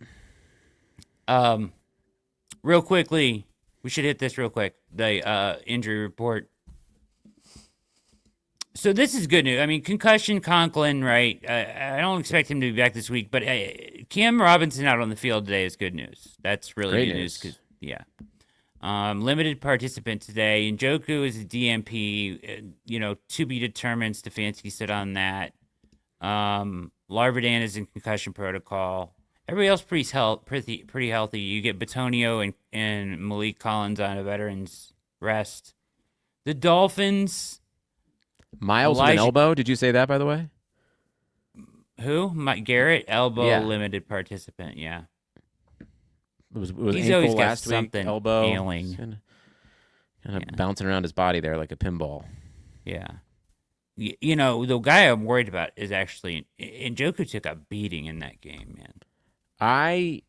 Real quickly, we should hit this real quick. The injury report. So this is good news. I mean, concussion, Conklin, right? I don't expect him to be back this week, but Cam Robinson out on the field today is good news. That's really good news. Limited participant today. Njoku is a DMP. To be determined. Stefanski said on that. Larvadan is in concussion protocol. Everybody else pretty healthy. You get Batonio and Malik Collins on a veteran's rest. The Dolphins. Miles with an elbow. Did you say that, by the way? Who? Garrett, elbow, limited participant. Yeah. It was He's ankle always got last something week, elbow, ailing. Kind of bouncing around his body there like a pinball. Yeah. The guy I'm worried about is actually Njoku took a beating in that game, man. I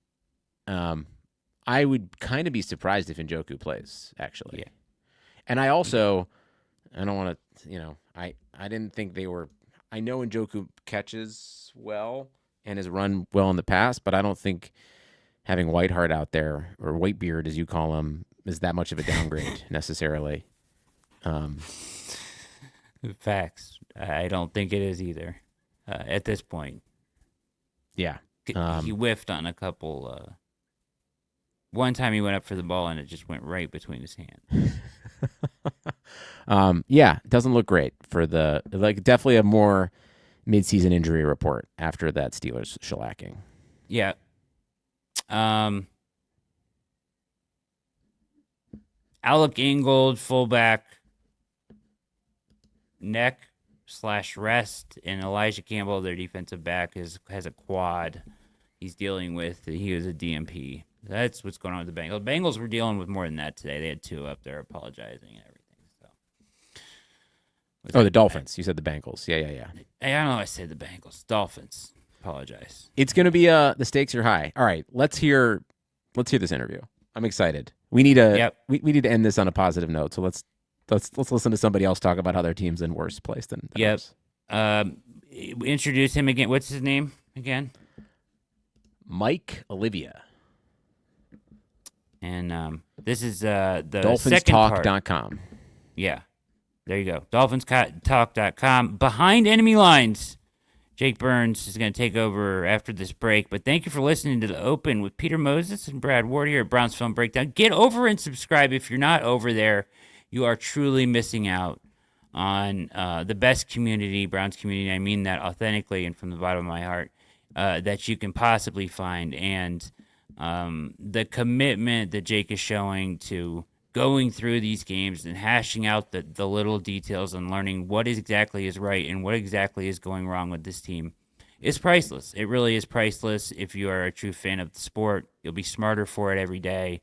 would kind of be surprised if Njoku plays, actually. Yeah. And I also, I don't want to, I didn't think they were. I know Njoku catches well and has run well in the past, but I don't think having Whiteheart out there, or Whitebeard as you call him, is that much of a downgrade necessarily. Facts. I don't think it is either at this point. Yeah. He whiffed on a couple. One time he went up for the ball and it just went right between his hands. It doesn't look great for definitely a more midseason injury report after that Steelers shellacking. Yeah. Alec Ingold, fullback, neck/rest, and Elijah Campbell, their defensive back, has a quad he's dealing with. He was a DMP. That's what's going on with the Bengals. The Bengals were dealing with more than that today. They had 2 up there apologizing and everything. So. The Dolphins. You said the Bengals. Yeah. Hey, I don't know. I said the Bengals. Dolphins. Apologize. It's going to be the stakes are high. All right, let's hear this interview. I'm excited. We need we need to end this on a positive note. So let's listen to somebody else talk about how their team's in worse place than us. Introduce him again. What's his name again? Mike Oliva. And this is the DolphinsTalk.com. Yeah. There you go. DolphinsTalk.com. Behind enemy lines. Jake Burns is going to take over after this break. But thank you for listening to The Open with Peter Moses and Brad Ward here at Browns Film Breakdown. Get over and subscribe. If you're not over there, you are truly missing out on the best community, Browns community. I mean that authentically and from the bottom of my heart, that you can possibly find. And the commitment that Jake is showing to going through these games and hashing out the little details and learning what exactly is right and what exactly is going wrong with this team is priceless. It really is priceless. If you are a true fan of the sport, you'll be smarter for it every day,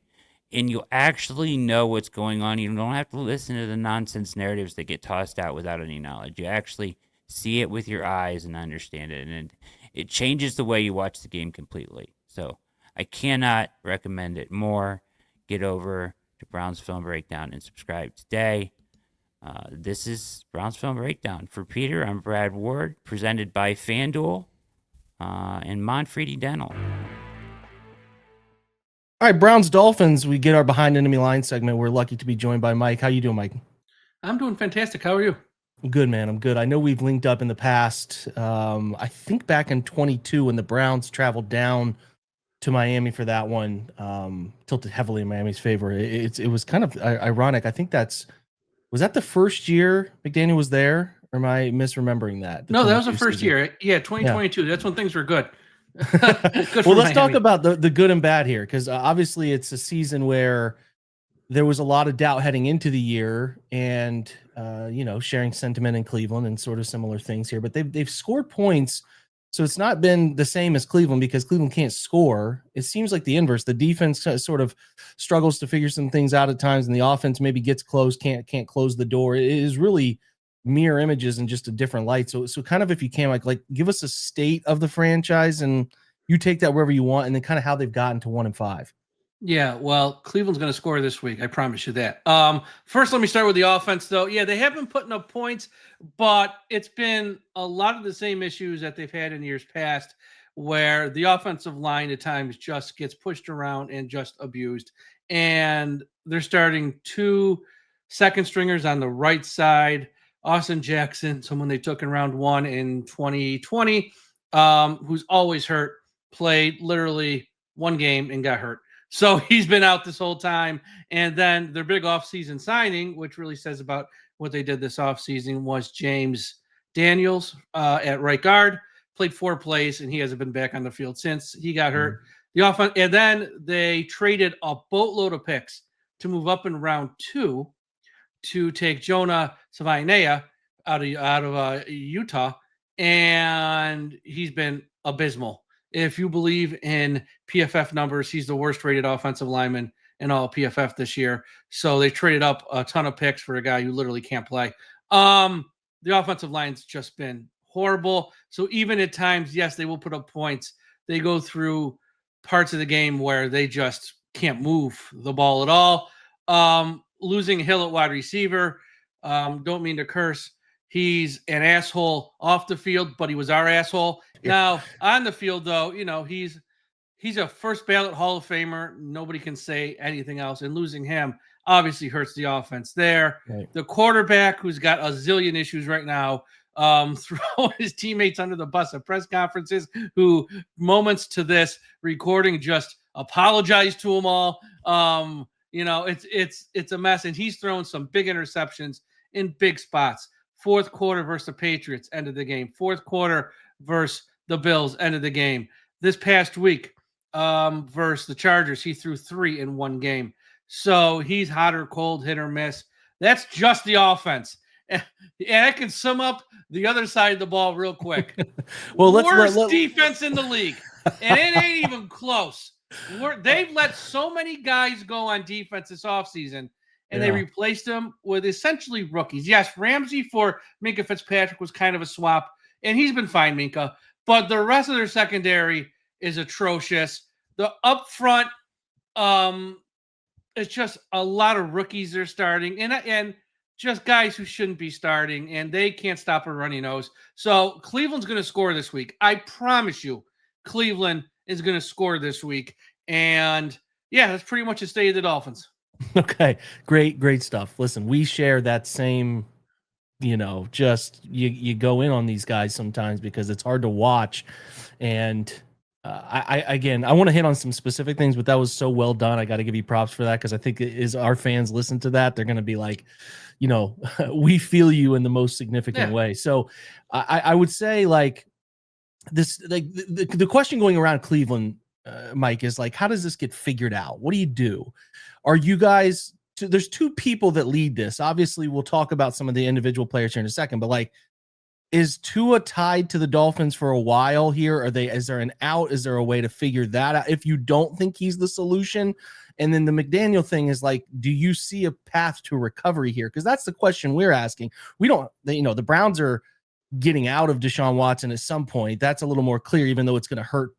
and you'll actually know what's going on. You don't have to listen to the nonsense narratives that get tossed out without any knowledge. You actually see it with your eyes and understand it, and it changes the way you watch the game completely. So I cannot recommend it more. Get over to Browns Film Breakdown and subscribe today. This is Browns Film Breakdown. For Peter, I'm Brad Ward, presented by FanDuel and Monfredi Dental. All right, Browns Dolphins. We get our behind enemy line segment. We're lucky to be joined by Mike. How you doing, Mike? I'm doing fantastic. How are you? I'm good, man. I'm good. I know we've linked up in the past. I think back in 22 when the Browns traveled down to Miami for that one, tilted heavily in Miami's favor. It was kind of ironic. I think was that the first year McDaniel was there, or am I misremembering that? No, that was the first year. Yeah, 2022. Yeah. That's when things were good. Good. Well, let's talk about the good and bad here, because obviously it's a season where there was a lot of doubt heading into the year, and sharing sentiment in Cleveland and sort of similar things here. But they've scored points. So it's not been the same as Cleveland, because Cleveland can't score. It seems like the inverse. The defense sort of struggles to figure some things out at times, and the offense maybe gets close, can't close the door. It is really mirror images in just a different light. So kind of, if you can, like give us a state of the franchise, and you take that wherever you want, and then kind of how they've gotten to 1-5. Yeah, well, Cleveland's going to score this week. I promise you that. First, let me start with the offense, though. Yeah, they have been putting up points, but it's been a lot of the same issues that they've had in years past, where the offensive line at times just gets pushed around and just abused. And they're starting 2 second stringers on the right side. Austin Jackson, someone they took in round 1 in 2020, who's always hurt, played literally 1 game and got hurt. So he's been out this whole time. And then their big offseason signing, which really says about what they did this offseason, was James Daniels at right guard. Played 4 plays, and he hasn't been back on the field since he got hurt. The offense, and then they traded a boatload of picks to move up in round 2 to take Jonah Savainea out of Utah, and he's been abysmal. If you believe in PFF numbers, he's the worst rated offensive lineman in all PFF this year. So they traded up a ton of picks for a guy who literally can't play. The offensive line's just been horrible. So even at times, yes, they will put up points. They go through parts of the game where they just can't move the ball at all. Losing Hill at wide receiver. Don't mean to curse. He's an asshole off the field, but he was our asshole. Now, on the field, though, he's a first ballot Hall of Famer. Nobody can say anything else. And losing him obviously hurts the offense there. Right. The quarterback, who's got a zillion issues right now, throwing his teammates under the bus at press conferences, who moments to this recording just apologized to them all. It's a mess. And he's thrown some big interceptions in big spots. Fourth quarter versus the Patriots, end of the game. Fourth quarter versus the Bills, end of the game. This past week versus the Chargers, he threw 3 in 1 game. So he's hot or cold, hit or miss. That's just the offense. And I can sum up the other side of the ball real quick. Well, worst defense in the league. And it ain't even close. They've let so many guys go on defense this offseason, and they replaced them with essentially rookies. Yes, Ramsey for Minkah Fitzpatrick was kind of a swap, and he's been fine, Minkah. But the rest of their secondary is atrocious. The up front, it's just a lot of rookies they're starting, and just guys who shouldn't be starting, and they can't stop a runny nose. So Cleveland's going to score this week. I promise you, Cleveland is going to score this week. And yeah, that's pretty much the state of the Dolphins. Okay, great stuff. Listen, we share that same, just you go in on these guys sometimes because it's hard to watch. And I want to hit on some specific things, but that was so well done. I got to give you props for that because I think as our fans listen to that, they're going to be like, we feel you in the most significant way. So I would say like this, like the question going around Cleveland, Mike, is like, how does this get figured out? What do you do? Are you guys? There's two people that lead this. Obviously, we'll talk about some of the individual players here in a second. But like, is Tua tied to the Dolphins for a while here? Is there an out? Is there a way to figure that out? If you don't think he's the solution, and then the McDaniel thing is like, do you see a path to recovery here? Because that's the question we're asking. We don't. The Browns are getting out of Deshaun Watson at some point. That's a little more clear, even though it's going to hurt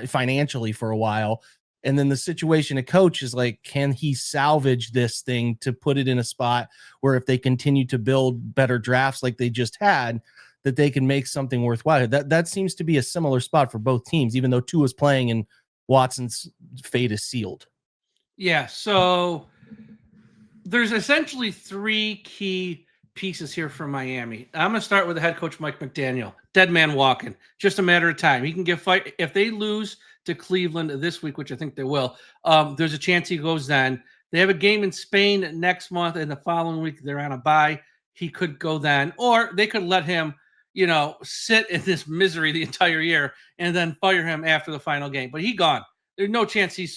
financially for a while. And then the situation at coach is like, can he salvage this thing to put it in a spot where if they continue to build better drafts like they just had, that they can make something worthwhile? That seems to be a similar spot for both teams, even though Tua's playing and Watson's fate is sealed. Yeah, so there's essentially three key pieces here for Miami. I'm going to start with the head coach, Mike McDaniel. Dead man walking. Just a matter of time. He can get fight. If they lose to Cleveland this week, which I think they will, there's a chance he goes then. They have a game in Spain next month, and the following week they're on a bye. He could go then. Or they could let him, sit in this misery the entire year and then fire him after the final game. But he's gone. There's no chance he's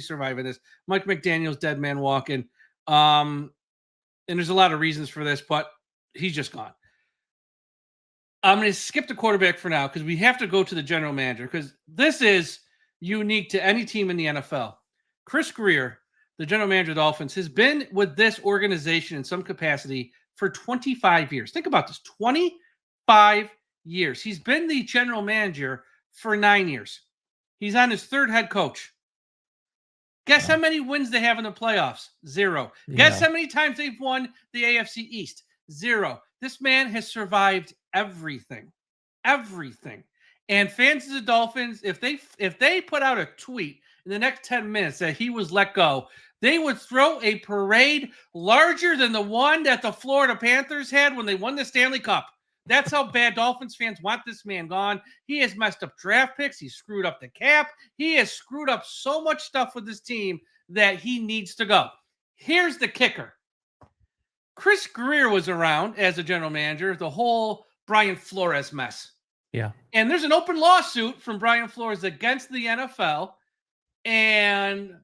surviving this. Mike McDaniel's dead man walking. And there's a lot of reasons for this, but he's just gone. I'm going to skip the quarterback for now because we have to go to the general manager because this is unique to any team in the NFL. Chris Greer, the general manager of the Dolphins, has been with this organization in some capacity for 25 years. Think about this, 25 years. He's been the general manager for 9 years. He's on his third head coach. Guess how many wins they have in the playoffs? 0. Guess how many times they've won the AFC East? 0. This man has survived everything. Everything. And fans of the Dolphins, if they put out a tweet in the next 10 minutes that he was let go, they would throw a parade larger than the one that the Florida Panthers had when they won the Stanley Cup. That's how bad Dolphins fans want this man gone. He has messed up draft picks. He screwed up the cap. He has screwed up so much stuff with this team that he needs to go. Here's the kicker. Chris Greer was around as a general manager, the whole Brian Flores mess. Yeah. And there's an open lawsuit from Brian Flores against the NFL. And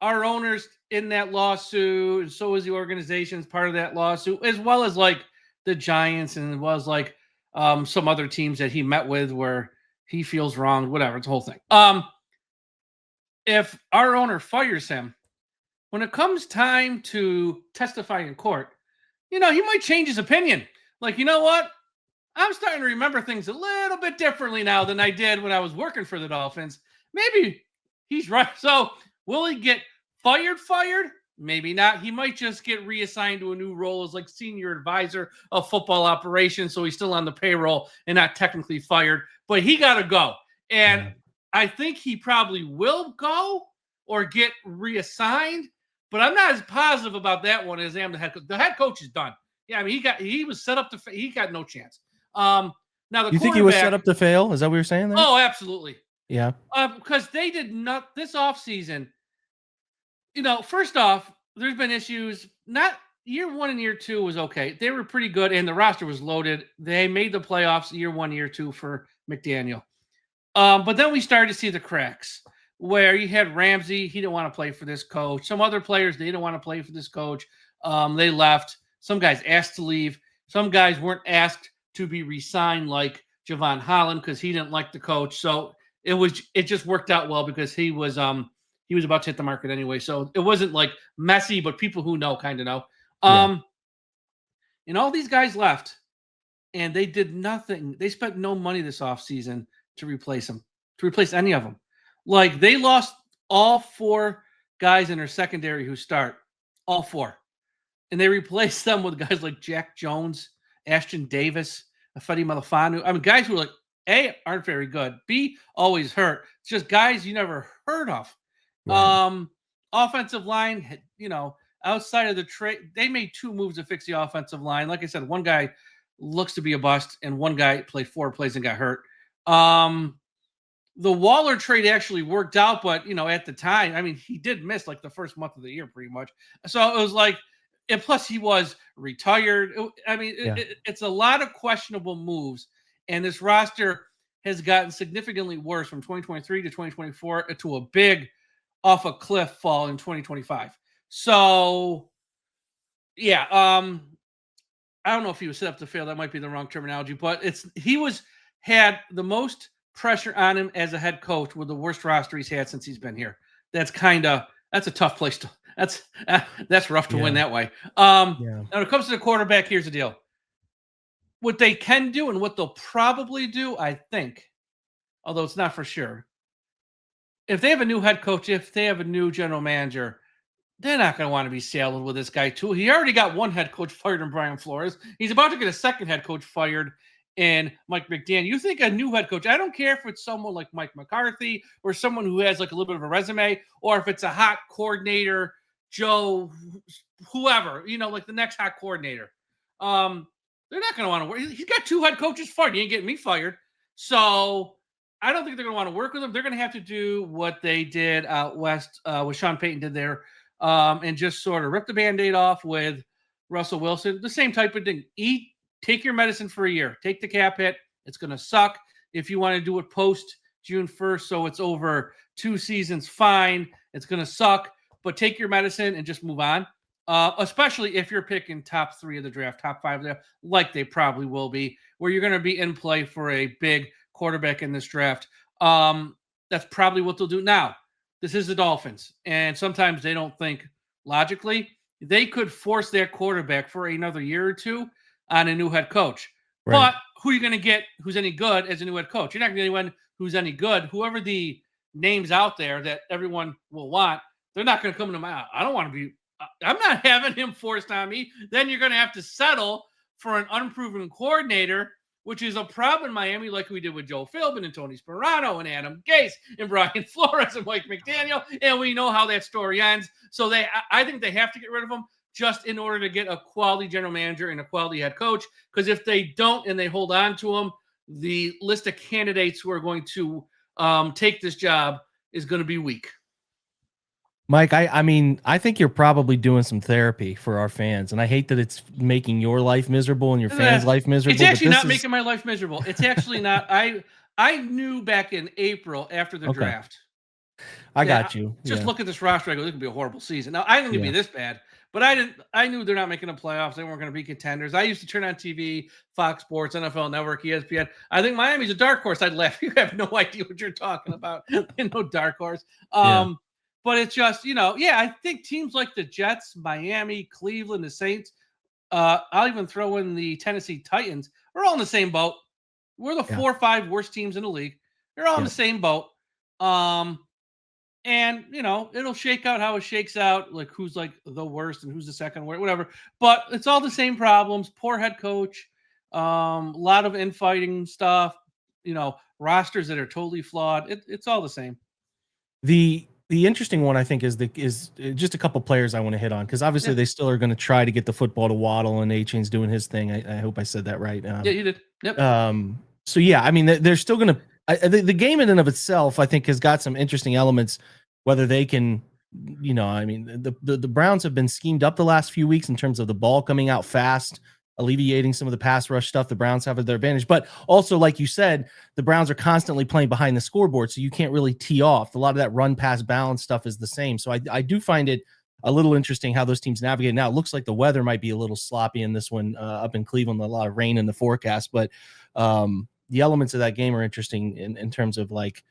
our owners in that lawsuit, and so is the organization as part of that lawsuit, as well as like the Giants, and it was like some other teams that he met with where he feels wronged, whatever. It's a whole thing. If our owner fires him, when it comes time to testify in court, he might change his opinion. Like, you know what? I'm starting to remember things a little bit differently now than I did when I was working for the Dolphins. Maybe he's right. So will he get fired? Maybe not. He might just get reassigned to a new role as like senior advisor of football operations. So he's still on the payroll and not technically fired, but he got to go. And I think he probably will go or get reassigned, but I'm not as positive about that one as I am the head coach. The head coach is done. Yeah. I mean, he was set up he got no chance. Now you think he was set up to fail? Is that what you're saying there? Oh, absolutely. Yeah. Because they did not this offseason. First off, there's been issues. Not year 1 and year 2 was okay. They were pretty good, and the roster was loaded. They made the playoffs year 1, year 2 for McDaniel. But then we started to see the cracks where you had Ramsey. He didn't want to play for this coach. Some other players, they didn't want to play for this coach. They left. Some guys asked to leave. Some guys weren't asked to be re-signed, like Javon Holland, because he didn't like the coach. So it just worked out well because he was about to hit the market anyway. So it wasn't like messy, but people who know kind of know. And all these guys left, and they did nothing. They spent no money this offseason to replace them, to replace any of them. Like, they lost all 4 guys in their secondary who start, all 4. And they replaced them with guys like Jack Jones, Ashton Davis, Fedi Malafanu. I mean, guys who are like, A, aren't very good. B, always hurt. It's just guys you never heard of. Right. Offensive line, outside of the trade, they made 2 moves to fix the offensive line. Like I said, one guy looks to be a bust, and one guy played 4 plays and got hurt. The Waller trade actually worked out, but, at the time, I mean, he did miss like the first month of the year pretty much. So it was like, and plus he was retired. It's a lot of questionable moves, and this roster has gotten significantly worse from 2023 to 2024 to a big off a cliff fall in 2025. So, yeah, I don't know if he was set up to fail. That might be the wrong terminology, but he had the most pressure on him as a head coach with the worst roster he's had since he's been here. That's a tough place to. That's rough to win that way. Now, when it comes to the quarterback, here's the deal. What they can do and what they'll probably do, I think, although it's not for sure, if they have a new head coach, if they have a new general manager, they're not going to want to be saddled with this guy, too. He already got one head coach fired in Brian Flores. He's about to get a second head coach fired in Mike McDaniel. You think a new head coach, I don't care if it's someone like Mike McCarthy or someone who has like a little bit of a resume, or if it's a hot coordinator, Joe, whoever, like the next hot coordinator. They're not going to want to work. He's got 2 head coaches fired. He ain't getting me fired. So I don't think they're going to want to work with him. They're going to have to do what they did out west, what Sean Payton did there, and just sort of rip the Band-Aid off with Russell Wilson. The same type of thing. Take your medicine for a year. Take the cap hit. It's going to suck. If you want to do it post June 1st, so it's over 2 seasons, fine. It's going to suck, but take your medicine and just move on. Especially if you're picking top 3 of the draft, top 5 of the draft, like they probably will be, where you're going to be in play for a big quarterback in this draft. That's probably what they'll do. Now, this is the Dolphins, and sometimes they don't think logically. They could force their quarterback for another year or 2 on a new head coach. Right. But who are you going to get who's any good as a new head coach? You're not going to get anyone who's any good. Whoever the names out there that everyone will want, they're not going to come to my house. I don't want to be – I'm not having him forced on me. Then you're going to have to settle for an unproven coordinator, which is a problem in Miami, like we did with Joe Philbin and Tony Sperano and Adam Gase and Brian Flores and Mike McDaniel. And we know how that story ends. So I think they have to get rid of him just in order to get a quality general manager and a quality head coach. Because if they don't and they hold on to him, the list of candidates who are going to take this job is going to be weak. Mike, I think you're probably doing some therapy for our fans, and I hate that it's making your life miserable and your fans' life miserable. It's actually not making my life miserable. It's actually not. I knew back in April after the draft. I got you. Just look at this roster. I go, this could be a horrible season. Now, I didn't think it'd be this bad, but I knew they're not making the playoffs. They weren't going to be contenders. I used to turn on TV, Fox Sports, NFL Network, ESPN. I think Miami's a dark horse. I'd laugh. You have no idea what you're talking about. No dark horse. But it's just, I think teams like the Jets, Miami, Cleveland, the Saints, I'll even throw in the Tennessee Titans. We're all in the same boat. We're the 4 or 5 worst teams in the league. They're all in the same boat. And, it'll shake out how it shakes out, like who's like the worst and who's the second worst, whatever. But it's all the same problems. Poor head coach, a lot of infighting stuff, rosters that are totally flawed. It's all the same. The interesting one, I think, is just a couple players I want to hit on, because obviously they still are going to try to get the football to Waddle, and A-Chain's doing his thing. I hope I said that right. Yeah, you did. Yep. So yeah, they're still going to. The game in and of itself, I think, has got some interesting elements. Whether they can, the Browns have been schemed up the last few weeks in terms of the ball coming out fast, alleviating some of the pass rush stuff. The Browns have at their advantage, but also, like you said, the Browns are constantly playing behind the scoreboard, so you can't really tee off. A lot of that run pass balance stuff is the same. So I do find it a little interesting how those teams navigate. Now it looks like the weather might be a little sloppy in this one up in Cleveland, a lot of rain in the forecast, but the elements of that game are interesting in terms of like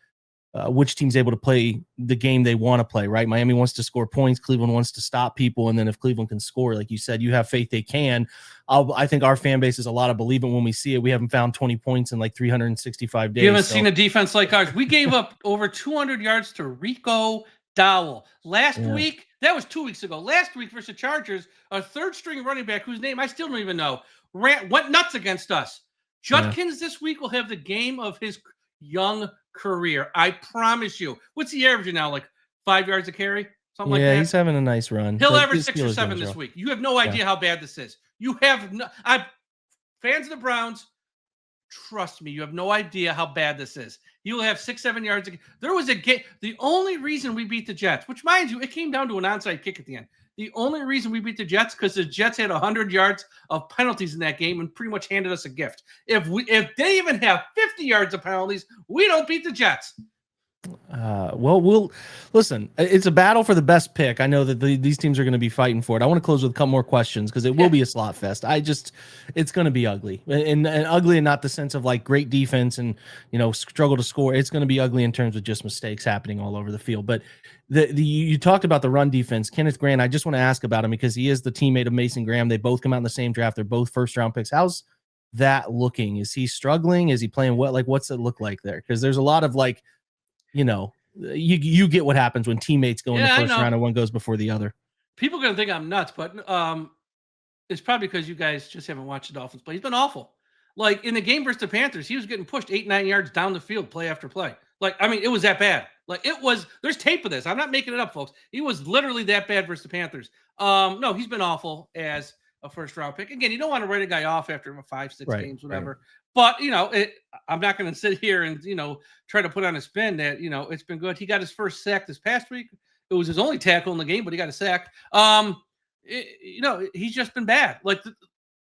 which team's able to play the game they want to play, right? Miami wants to score points. Cleveland wants to stop people. And then if Cleveland can score, like you said, you have faith they can. I think our fan base is a lot of believe it when we see it. We haven't found 20 points in like 365 days. You haven't seen a defense like ours. We gave up over 200 yards to Rico Dowell. Last week, that was 2 weeks ago. Last week versus the Chargers, a third-string running back whose name I still don't even know, went nuts against us. Judkins this week will have the game of his young career. I promise you. What's he averaging now? Like 5 yards a carry? Something like that? Yeah, he's having a nice run. He'll average 6 or 7 this week. You have no idea how bad this is. You have no... fans of the Browns, trust me, you have no idea how bad this is. He will have 6-7 yards. There was a game. The only reason we beat the Jets, which mind you, it came down to an onside kick at the end. The only reason we beat the Jets because the Jets had 100 yards of penalties in that game and pretty much handed us a gift. If they even have 50 yards of penalties, we don't beat the Jets. Well, we'll listen. It's a battle for the best pick. I know that these teams are going to be fighting for it. I want to close with a couple more questions because it will be a slot fest. It's going to be ugly and ugly, and not the sense of like great defense and struggle to score. It's going to be ugly in terms of just mistakes happening all over the field. But you talked about the run defense, Kenneth Grant. I just want to ask about him because he is the teammate of Mason Graham. They both come out in the same draft. They're both first-round picks. How's that looking? Is he struggling? Is he playing what? Like, what's it look like there? Because there's a lot of like. You get what happens when teammates go in the first round and one goes before the other. People are going to think I'm nuts, but it's probably because you guys just haven't watched the Dolphins play. He's been awful. Like in the game versus the Panthers, he was getting pushed 8-9 yards down the field, play after play. Like, I mean, it was that bad. Like it was, there's tape of this. I'm not making it up, folks. He was literally that bad versus the Panthers. No, he's been awful as a first round pick. Again, you don't want to write a guy off after 5-6 games, whatever. Right. But, I'm not going to sit here and, try to put on a spin that, it's been good. He got his first sack this past week. It was his only tackle in the game, but he got a sack. He's just been bad. Like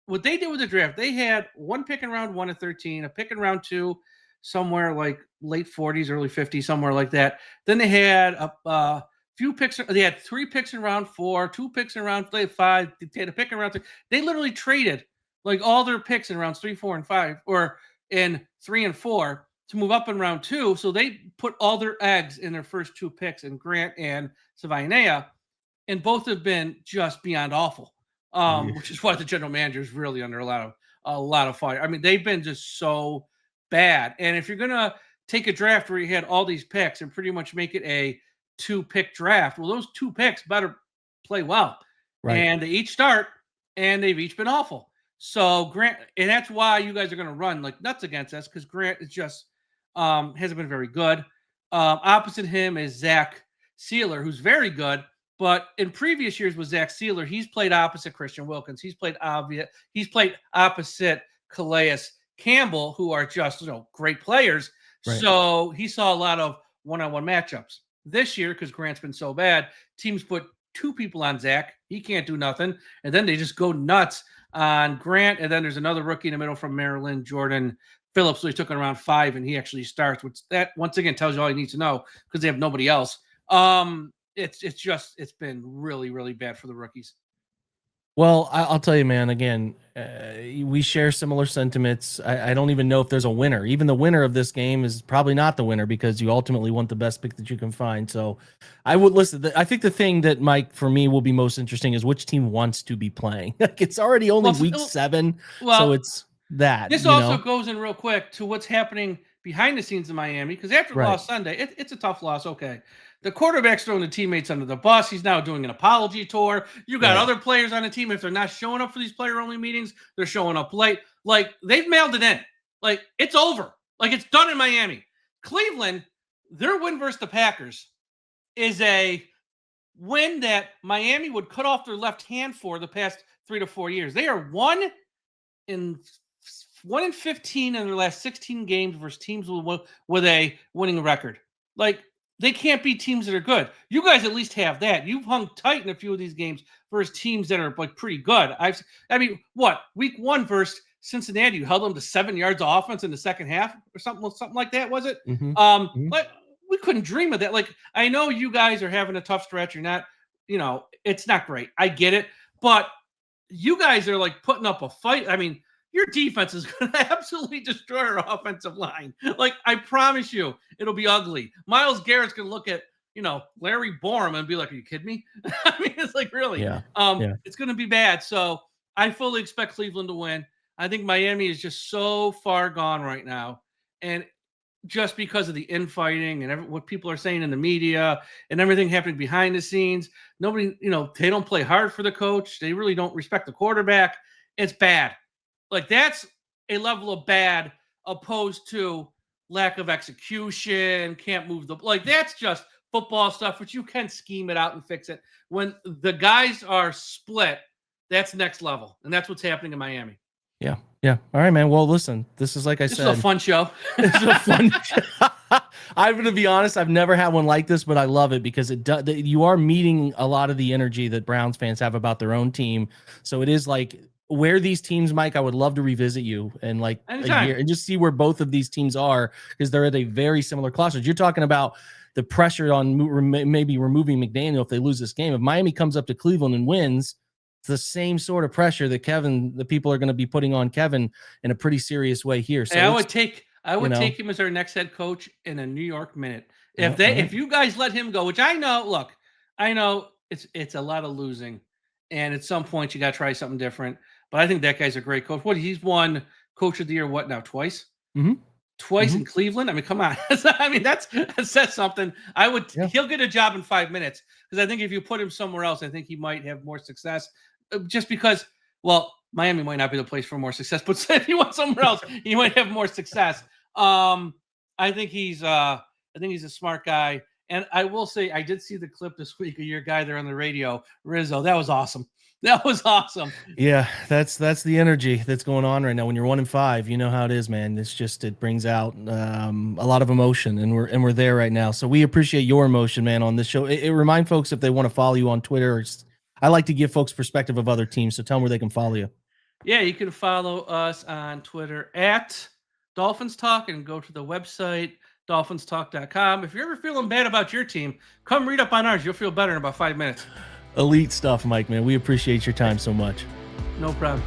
what they did with the draft, they had one pick in round 1 at 13, a pick in round 2, somewhere like late 40s, early 50s, somewhere like that. Then they had a few picks. They had 3 picks in round 4, 2 picks in round 5. They had a pick in round 3. They literally traded like all their picks in rounds 3, 4, and 5, or in 3 and 4 to move up in round 2. So they put all their eggs in their first 2 picks in Grant and Savaiinea, and both have been just beyond awful. Which is why the general manager is really under a lot of fire. I mean, they've been just so bad. And if you're gonna take a draft where you had all these picks and pretty much make it a 2-pick draft, well, those 2 picks better play well, right? And they each start, and they've each been awful. So Grant, and that's why you guys are going to run like nuts against us because Grant is just hasn't been very good. Opposite him is Zach Sealer, who's very good, but in previous years with Zach Sealer, he's played opposite Christian Wilkins. He's played opposite Calais Campbell, who are just great players. Right. So he saw a lot of one-on-one matchups. This year, because Grant's been so bad, teams put 2 people on Zach. He can't do nothing, and then they just go nuts on Grant, and then there's another rookie in the middle from Maryland, Jordan Phillips, who he took in around 5, and he actually starts, which that once again tells you all you need to know because they have nobody else. It's been really, really bad for the rookies. Well, I'll tell you, man, again, we share similar sentiments. I don't even know if there's a winner. Even the winner of this game is probably not the winner because you ultimately want the best pick that you can find. So I would listen. I think the thing that, Mike, for me will be most interesting is which team wants to be playing. Like it's already only week 7. So it's that. This also goes in real quick to what's happening behind the scenes in Miami because after loss Sunday, it's a tough loss. Okay. The quarterback's throwing the teammates under the bus. He's now doing an apology tour. You got other players on the team. If they're not showing up for these player-only meetings, they're showing up late. Like, they've mailed it in. Like, it's over. Like, it's done in Miami. Cleveland, their win versus the Packers is a win that Miami would cut off their left hand for the past 3 to 4 years. They are 1 in 15 in their last 16 games versus teams with a winning record. Like, they can't beat teams that are good. You guys at least have that. You've hung tight in a few of these games versus teams that are like pretty good. Week 1 versus Cincinnati, you held them to 7 yards of offense in the second half or something like that, was it? Mm-hmm. But we couldn't dream of that. Like, I know you guys are having a tough stretch. You're not, it's not great. I get it. But you guys are like putting up a fight. I mean, your defense is going to absolutely destroy our offensive line. Like, I promise you, it'll be ugly. Myles Garrett's going to look at, Larry Borum and be like, are you kidding me? I mean, it's like, really? Yeah. It's going to be bad. So I fully expect Cleveland to win. I think Miami is just so far gone right now. And just because of the infighting and what people are saying in the media and everything happening behind the scenes, nobody, they don't play hard for the coach. They really don't respect the quarterback. It's bad. Like, that's a level of bad opposed to lack of execution, can't move that's just football stuff, which you can scheme it out and fix it. When the guys are split, that's next level. And that's what's happening in Miami. Yeah. Yeah. All right, man. Well, listen, this is, like I said, this is a fun show. This is a fun show. I'm going to be honest. I've never had one like this, but I love it because you are meeting a lot of the energy that Browns fans have about their own team. So it is like, where these teams, Mike, I would love to revisit you and anytime. A year and just see where both of these teams are, because they're at a very similar crossroads. You're talking about the pressure on maybe removing McDaniel if they lose this game. If Miami comes up to Cleveland and wins, it's the same sort of pressure that the people are going to be putting on Kevin in a pretty serious way here. So I would take him as our next head coach in a New York minute. If you guys let him go, which I know it's a lot of losing, and at some point you got to try something different. But I think that guy's a great coach. He's won Coach of the Year, twice? Mm-hmm. Twice in Cleveland? I mean, come on. I mean, that says something. He'll get a job in 5 minutes, because I think if you put him somewhere else, I think he might have more success. Just because, Miami might not be the place for more success, but if he went somewhere else, he might have more success. I think he's a smart guy. And I will say, I did see the clip this week of your guy there on the radio, Rizzo. That was awesome. That was awesome. Yeah, that's the energy that's going on right now. When you're 1-5, you know how it is, man. It brings out a lot of emotion, and we're there right now. So we appreciate your emotion, man, on this show. It remind folks, if they want to follow you on Twitter. I like to give folks perspective of other teams, so tell them where they can follow you. Yeah, you can follow us on Twitter at Dolphins Talk, and go to the website dolphinstalk.com. If you're ever feeling bad about your team, come read up on ours. You'll feel better in about 5 minutes. Elite stuff, Mike, man. We appreciate your time so much. No problem.